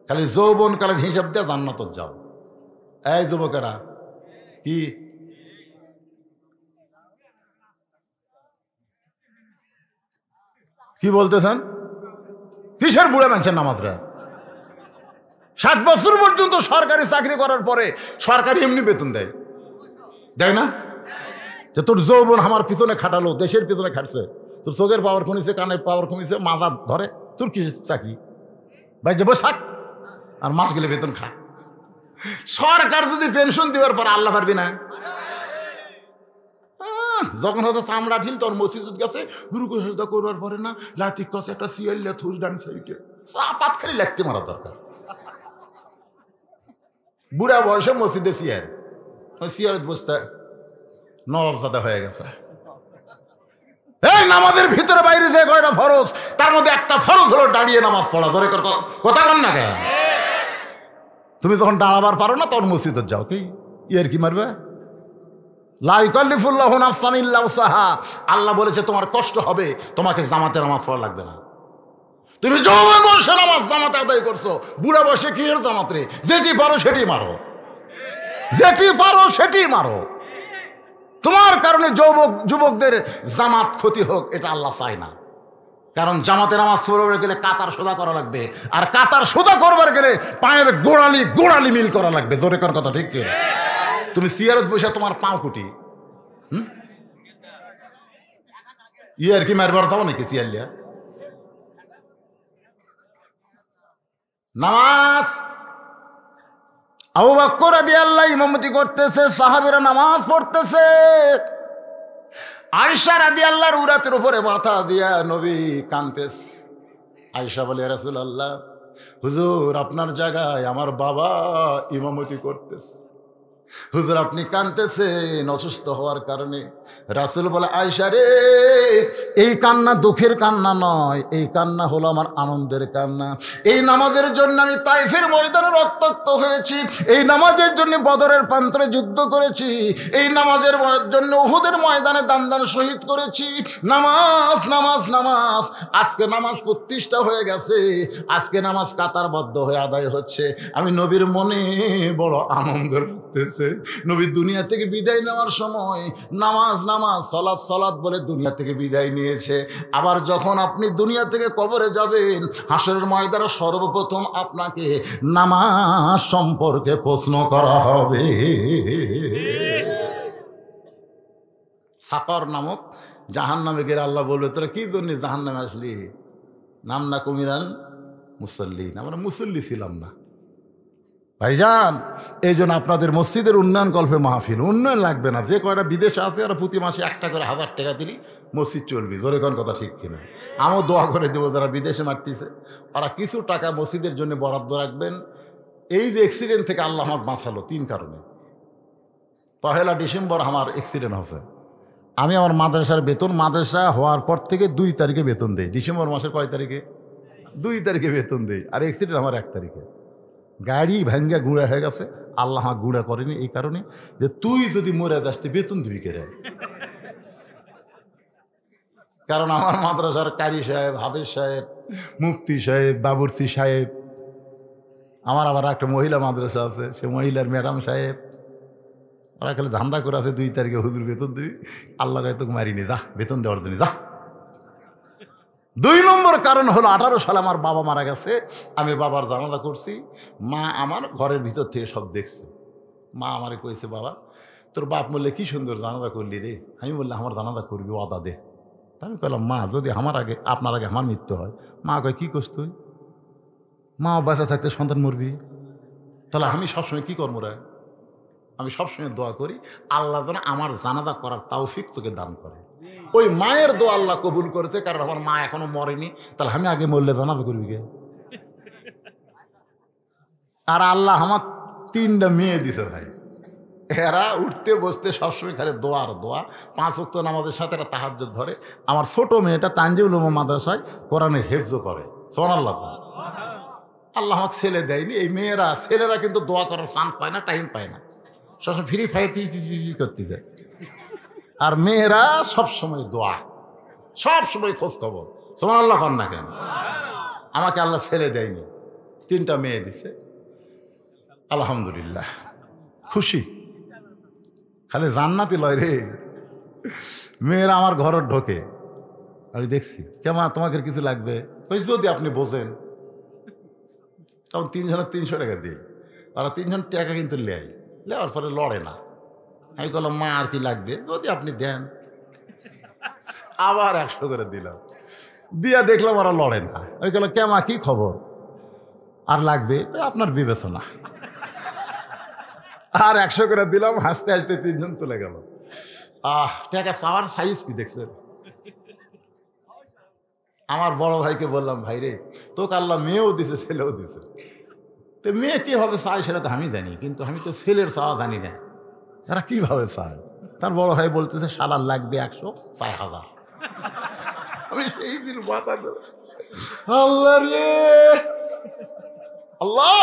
খালি যৌবন কালের হিসাব দিয়ে জান্নাত যাও। এই যুবকেরা, কি কি বলতেছেন? কিসের বুড়া মানছেন নামাজরা? 60 বছর পর্যন্ত সরকারি চাকরি করার পরে সরকারি এমনি বেতন দেয়, দেয় না? যে তোর যৌবন আমার পিছনে খাটালো, দেশের পিছনে খাটছে, তোর চোখের পাওয়ার কমেছে, কানের পাওয়ার কমেছে, মাজা ধরে, তোর কি চাকরি? ভাই যে বস থাক আর মাস গেলে বেতন খা। সরকার যদি পেনশন দেওয়ার পর আল্লাহ পারবি না? যখন হয়তো চামড়া ঢিল, তোর মসজিদ গেছে গুরু সেজদা করবার পরে না, লাতিক কষে একটা সিয়াল্লা থুস ডান সাইডে চাপাত খালি লাগতে মারা দরকার। বুড়া বয়সে মসজিদে সিয়ার, ওই সিয়ারত বসতে নবাবজাদা হয়ে গেছে। এই নামাজের ভিতরে বাইরে যে কয়টা ফরজ, তার মধ্যে একটা ফরজ হলো দাঁড়িয়ে নামাজ পড়া। ধরে কথা বল না কেন? তুমি যখন দাঁড়াবার পারো না, তখন মসজিদে যাও। কি ইয়ার কি মারবে? লা ইউকাল্লিফুল্লাহু নাফসান ইল্লা উসাহা। আল্লাহ বলেছে তোমার কষ্ট হবে, তোমাকে জামাতে নামাজ পড়া লাগবে না। তুমি যৌবন বয়সে নামাজ জামাতে আদায় করছো, বুড়া বয়সে কি এর জামাত রে? যেটি পারো সেটি মারো, যেটি পারো সেটি মারো। তোমার কারণে যুবকদের জামাত ক্ষতি হোক, এটা আল্লাহ চায় না। কারণ জামাতে নামাজ পড়ে গেলে কাতার সোজা করা লাগবে, আর কাতার সোজা করবার গেলে পায়ের গোড়ালি মিল করা লাগবে। জোরে কর কথা ঠিক কি? তুমি সিয়ারত বসে তোমার পাও কুটি ইয়ার কি মারবার যাও নাকি? সিয়ালিয়া নামাজ আবু বকর রাদিয়াল্লাহু ইমামতি করতেছে, সাহাবীরা নামাজ পড়তেছে। আয়েশা রাদিয়াল্লাহর উরাতের উপরে মাথা দিয়া নবী কাঁদতেছে। আয়েশা বলে, ইয়া রাসূলুল্লাহ, হুজুর আপনার জায়গায় আমার বাবা ইমামতি করতেছে, হুজুর আপনি কাঁদতেছেন অসুস্থ হওয়ার কারণে। রাসূল বলে, আয়েশা রে, এই কান্না দুঃখের কান্না নয়, এই কান্না হলো আমার আনন্দের কান্না। এই নামাজের জন্য আমি তাইফের ময়দানে রক্তাক্ত হয়েছি, এই নামাজের জন্য বদরের প্রান্তরে যুদ্ধ করেছি, এই নামাজের জন্য উহুদের ময়দানে দান শহীদ করেছি। নামাজ নামাজ নামাজ, আজকে নামাজ প্রতিষ্ঠা হয়ে গেছে, আজকে নামাজ কাতারবদ্ধ হয়ে আদায় হচ্ছে। আমি নবীর মনে বড় আনন্দ করতেছে। নবী দুনিয়া থেকে বিদায় নেওয়ার সময় নামাজ নামাজ সলাৎ সলাৎ বলে দুনিয়া থেকে বিদায় নিয়েছে। আবার যখন আপনি দুনিয়া থেকে কবরে যাবেন, হাসরের ময়দানে সর্বপ্রথম আপনাকে নামাজ সম্পর্কে প্রশ্ন করা হবে। সাকর নামক জাহান্নামে গেলে আল্লাহ বলবে, তোরা কি জন্য জাহান্নামে আসলি? নাম না কুমিরান মুসল্লিন, আমরা মুসল্লি ছিলাম না। ভাইজান, এই জন্য আপনাদের মসজিদের উন্নয়ন কল্পে মাহফিল। উন্নয়ন লাগবে না, যে কয়টা বিদেশে আছে ওরা প্রতি মাসে 1 করে 1000 টাকা দিলি মসজিদ চলবি। ধরে কোন কথা ঠিক কিনা? আমিও দোয়া করে দেবো যারা বিদেশে মারতেছে, ওরা কিছু টাকা মসজিদের জন্য বরাদ্দ রাখবেন। এই যে অ্যাক্সিডেন্ট থেকে আল্লাহ আমার বাঁচালো 3 কারণে। 1 ডিসেম্বর আমার অ্যাক্সিডেন্ট হয়েছে, আমি আমার মাদ্রাসার বেতন মাদ্রাসা হওয়ার পর থেকে 2 তারিখে বেতন দেই। ডিসেম্বর মাসের কয় তারিখে? 2 তারিখে বেতন দেই। আর অ্যাক্সিডেন্ট আমার 1 তারিখে। গাড়ি ভাঙ্গা গুঁড়া হয়ে গেছে। আল্লাহ আমাকে গুঁড়া করেনি এই কারণে যে তুই যদি মরে যাস বেতন দিবি কে রে? কারণ আমার মাদ্রাসার কারি সাহেব, হাফেজ সাহেব, মুফতি সাহেব, বাবুর্চি সাহেব, আমার আবার একটা মহিলা মাদ্রাসা আছে, সে মহিলার ম্যাডাম সাহেব, ওরা খালি ধান্দা করে আছে 2 তারিখে হুজুর বেতন দিবি। আল্লাহ গায়ে তোকে মারিনি, যা বেতন দেওয়ার জন্য যা। 2 নম্বর কারণ হলো 18 সালে আমার বাবা মারা গেছে। আমি বাবার জানাজা করছি, মা আমার ঘরের ভিতর থেকে সব দেখছে। মা আমারে কইছে, বাবা তোর বাপ বললে কি সুন্দর জানাজা করলি রে। আমি বললাম আমার জানাজা করবি, ওয়াদা দে। আমি বললাম, মা যদি আমার আগে আপনার আগে আমার মৃত্যু হয়। মা কয় কি করছ তুই? মা বাঁচা থাকতে সন্তান মরবি, তাহলে আমি সবসময় কি করবো রে? আমি সবসময় দোয়া করি আল্লাহ যেন আমার জানাজা করার তৌফিক তোকে দান করে। ওই মায়ের দোয়া আল্লাহ কবুল করেছে, কারণ আমার মা এখনো মরেনি। তাহলে আমি আগে মরলে জানাজা করবি কে? আর আল্লাহ আমার 3টা মেয়ে দিছে ভাই, এরা উঠতে বসতে সবসময় খালি দোয়া আর দোয়া। 5 ওয়াক্ত নামাজের সাথে এরা তাহাজ্জুদ ধরে। আমার ছোট মেয়েটা তানজিউল উলুম মাদ্রাসায় কোরআনের হেফজ করে। সুবহানাল্লাহ। আল্লাহ আমাকে ছেলে দেয়নি। এই মেয়েরা ছেলেরা কিন্তু দোয়া করার চান্স পায় না, টাইম পায় না, সবসময় ফ্রি ফায়ার করতে যায়। আর মেয়েরা সবসময় দোয়া, সবসময় খোঁজ খবর। সুবহানাল্লাহ কর না কেন? আমাকে আল্লাহ ছেলে দেয়নি, 3টা মেয়ে দিছে। আলহামদুলিল্লাহ, খুশি। খালি জান্নাতি লয় রে, মেয়েরা আমার ঘরে ঢোকে, আমি দেখছি। কেমন তোমাকে কিছু লাগবে? ওই যদি আপনি বোঝেন। তখন 3 জনের 300 টাকা দিই। ওরা 3 জন টাকা কিন্তু লেওয়ার পরে লড়ে না। আমি বললাম, মা আর কি লাগবে? যদি আপনি দেন। আবার 100 করে দিলাম, দিয়া দেখলাম ওরা লড়ে না। ওই বললো, কেমা কি খবর? আর লাগবে? আপনার বিবেচনা। আর 100 করে দিলাম, হাসতে হাসতে 3 জন চলে গেল। টাকা চাওয়ার সাইজ কি দেখছেন? আমার বড় ভাইকে বললাম, ভাই রে তোকে আল্লাহ মেয়েও দিছে ছেলেও দিছে, তো মেয়ে কিভাবে চায় সেটা তো আমি জানি, কিন্তু আমি তো ছেলের চাওয়া জানি না, তারা কিভাবে চায়। তার বড় ভাই বলতেছে, শালার লাগবে 100,000। আমি সেই দিন মাথা আল্লাহ রে, আল্লাহ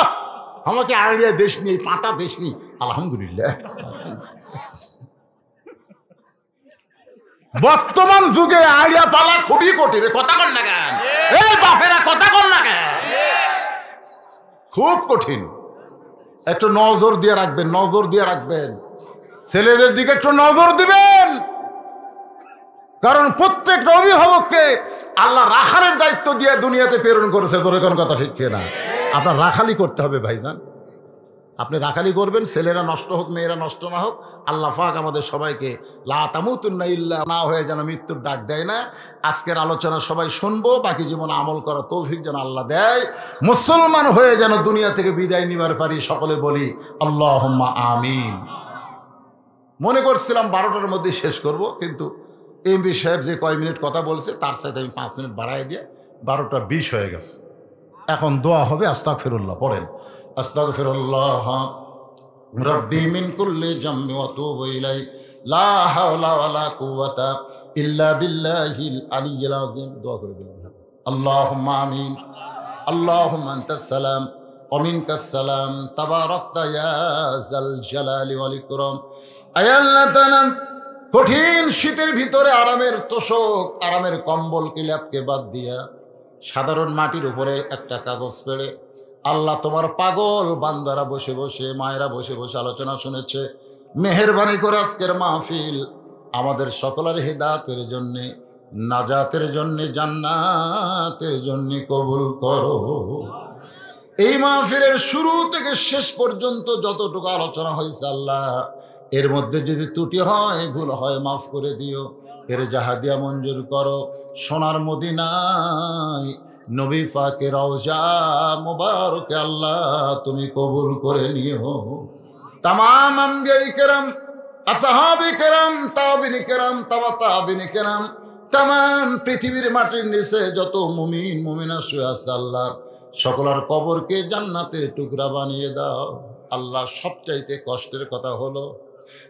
আমাকে আইডিয়া দেশ নেই, পাটা দেশ নেই। আলহামদুলিল্লাহ। বর্তমান যুগে আইডিয়া পালা খুবই কঠিন। কথা কন না কেন? এই বাপেরা কথা কন না কেন? খুব কঠিন। একটু নজর দিয়ে রাখবেন, নজর দিয়ে রাখবেন, ছেলেদের দিকে একটু নজর দিবেন। কারণ প্রত্যেকটা অভিভাবককে আল্লাহ রাখালের দায়িত্ব দিয়ে দুনিয়াতে প্রেরণ করেছে। তোর কোন কথা ঠিক না? আপনার রাখালি করতে হবে ভাইজান, আপনি রাখালি করবেন। ছেলেরা নষ্ট হোক, মেয়েরা নষ্ট না হোক, আল্লাহ পাক আমাদের সবাইকে লা তামুতুন্না ইল্লা না হয়ে যেন মৃত্যুর ডাক দেয় না। আজকের আলোচনা সবাই শুনবো, বাকি জীবন আমল করা তৌফিক যেন আল্লাহ দেয়। মুসলমান হয়ে যেন দুনিয়া থেকে বিদায় নিবার পারি। সকলে বলি আল্লাহুম্মা আমিন। মনে করছিলাম 12টার মধ্যে শেষ করব, কিন্তু এমপি সাহেব যে কয় মিনিট কথা বলছে তার সাথে আমি 5 মিনিট বাড়াই দিয়ে 12টা 20 হয়ে গেছে। এখন দোয়া হবে। আস্তাগফিরুল্লাহ পড়েন। আস্তাগফিরুল্লাহ রাব্বি মিন কুল্লি জামবি ওয়া তুবু ইলাই লা হাওলা ওয়ালা কুওয়াতা ইল্লা বিল্লাহিল আলিয়্যিল আযীম। দোয়া করে দিলাম। আল্লাহুম্মা আমিন। আল্লাহুম্মা আনতাস সালাম ওয়া মিনকাস সালাম তাবারাকতা ইয়া যাল জালালি ওয়াল ইকরাম। আয় আল্লাহ তাআলা, কঠিন শীতের ভিতরে আরামের তোষক, আরামের কম্বল কিলাপকে বাদ দিয়া সাধারণ মাটির উপরে একটা কাগজ পেড়ে আল্লাহ তোমার পাগল বান্দারা বসে বসে, মায়েরা বসে বসে আলোচনা শুনেছে। মেহেরবানি করে আজকের মাহফিল আমাদের সকলের হিদায়াতের জন্যে, নাজাতের জন্যে, জান্নাতের জন্যে কবুল করো। এই মাহফিলের শুরু থেকে শেষ পর্যন্ত যতটুকু আলোচনা হয়েছে আল্লাহ, এর মধ্যে যদি ত্রুটি হয়, ভুল হয়, মাফ করে দিও। এর জাহাদিয়া মঞ্জুর করো। সোনার মদিনায় নবী পাকের রওজা মুবারকে আল্লাহ তুমি কবুল করে নিও। তামাম আম্বিয়ায়ে কেরাম, আসহাবে কেরাম, তাবিঈনে কেরাম, তাবিঈনে কেরাম, তামাম পৃথিবীর মাটির নিচে যত মুমিন মুমিনা শুয়ে আছে আল্লাহ, সকলের কবরকে জান্নাতের টুকরা বানিয়ে দাও। আল্লাহ, সবচাইতে কষ্টের কথা হলো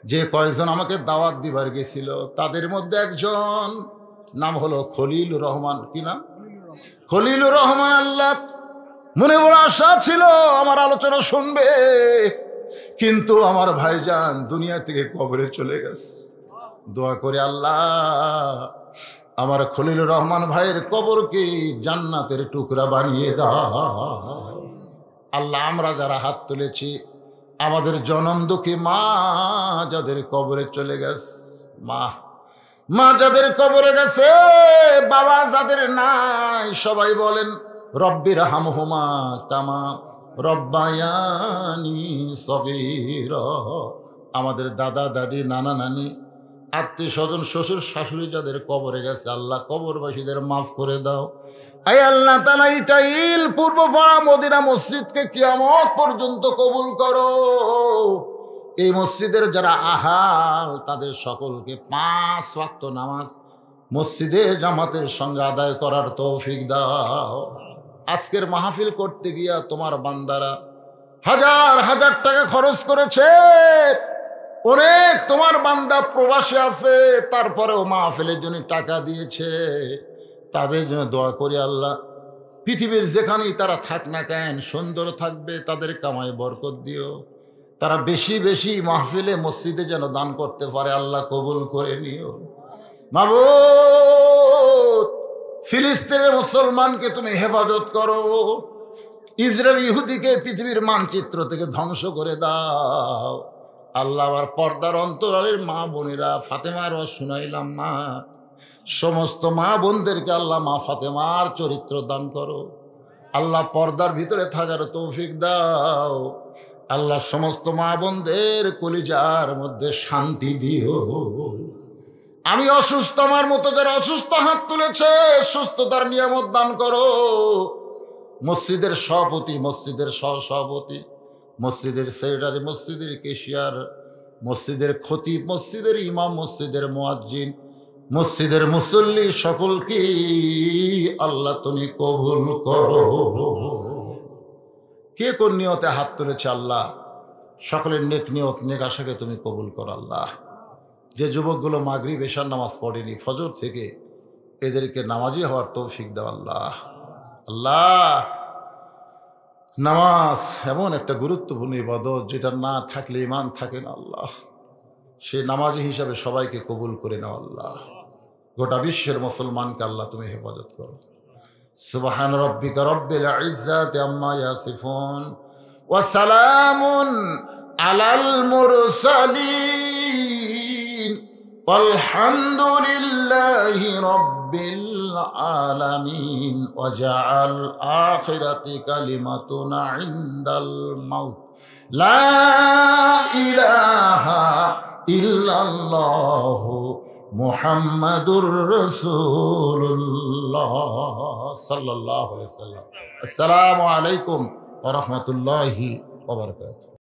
যে কয়েকজন আমাকে দাওয়াত দিবার গেছিল তাদের মধ্যে একজন নাম হলো খলিলুর রহমান। কি নাম? খলিলুর রহমান। আল্লাহ, মনে বড় আশা ছিল আমার আলোচনা শুনবে, কিন্তু আমার ভাইজান দুনিয়া থেকে কবরে চলে গেছে। দোয়া করে আল্লাহ আমার খলিলুর রহমান ভাইয়ের কবরকে জান্নাতের টুকরা বানিয়ে দাও। আল্লাহ, আমরা যারা হাত তুলেছি, আমাদের জনম দুঃখী মা যাদের কবরে চলে গেছে, মা যাদের কবরে গেছে, বাবা যাদের নাই, সবাই বলেন রব্বির হামহুমা কামা রব্বায়ানি সগীরা। আমাদের দাদা দাদি, নানা নানি, আত্মীয় স্বজন, শ্বশুর শাশুড়ি যাদের কবরে গেছে, আল্লাহ কবরবাসীদের মাফ করে দাও। আয় আল্লাহ তাআলা, ইটাইল পূর্বপাড়া মদিনা মসজিদকে কিয়ামত পর্যন্ত কবুল করো। এই মসজিদের যারা আহাল, তাদের সকলকে 5 ওয়াক্ত নামাজ মসজিদে জামাতের সঙ্গে আদায় করার তৌফিক দাও। আজকের মাহফিল করতে গিয়া তোমার বান্দারা হাজার হাজার টাকা খরচ করেছে। অনেক তোমার বান্দা প্রবাসে আছে, তারপরেও মাহফিলের জন্য টাকা দিয়েছে। তাদের জন্য দোয়া করি আল্লাহ, পৃথিবীর যেখানেই তারা থাক না কেন, সুন্দর থাকবে, তাদের কামাই বরকত দিও। তারা বেশি বেশি মাহফিলে মসজিদে যেন দান করতে পারে, আল্লাহ কবুল করে নিও। মাবুদ, ফিলিস্তিনের মুসলমানকে তুমি হেফাজত করো। ইসরায়েল ইহুদিকে পৃথিবীর মানচিত্র থেকে ধ্বংস করে দাও। আল্লাহ, আবার পর্দার অন্তরালের মা বোনেরা, ফাতেমার শুনাইলাম মা, সমস্ত মা বোনদেরকে আল্লাহ মা ফাতেমার চরিত্র দান করো। আল্লাহ, পর্দার ভিতরে থাকার তৌফিক দাও। আল্লাহ, সমস্ত মা বোনদের কলিজার মধ্যে শান্তি দিও। আমি অসুস্থ, আমার মতো যারা অসুস্থ হাত তুলেছে, সুস্থতার নিয়ামত দান করো। মসজিদের সভাপতি, মসজিদের সহসভাপতি, মসজিদের সেক্রেটারি, মসজিদের কেশিয়ার, মসজিদের খতিব, মসজিদের ইমাম, মসজিদের মুয়াজ্জিন, মসজিদের মুসল্লি, সকলকে আল্লাহ তুমি কবুল করো। কে কোন নিয়তে হাত তুলেছে আল্লাহ, সকলের নেক নিয়ত, নেক আশাকে তুমি কবুল করো আল্লাহ। যে যুবকগুলো মাগরিব এশার নামাজ পড়েনি ফজর থেকে, এদেরকে নামাজি হওয়ার তৌফিক দাও আল্লাহ। আল্লাহ, নামাজ এমন একটা গুরুত্বপূর্ণ ইবাদত, যেটা না থাকলে ঈমান থাকে না আল্লাহ। সে নামাজি হিসাবে সবাইকে কবুল করে নাও আল্লাহ। গোটা বিশ্বের মুসলমানকে আল্লাহ তুমি হেফাজত করো। সুবহান রাব্বিকা রাব্বিল ইজ্জাতি আম্মা ইয়াসিফুন ওয়া সালামুন আলাল মুরসালিন والحمد لله رب العالمين وجعل آخرة كلمتنا عند الموت لا إله إلا الله محمد رسول الله صلى الله عليه وسلم. السلام عليكم ورحمة الله وبركاته.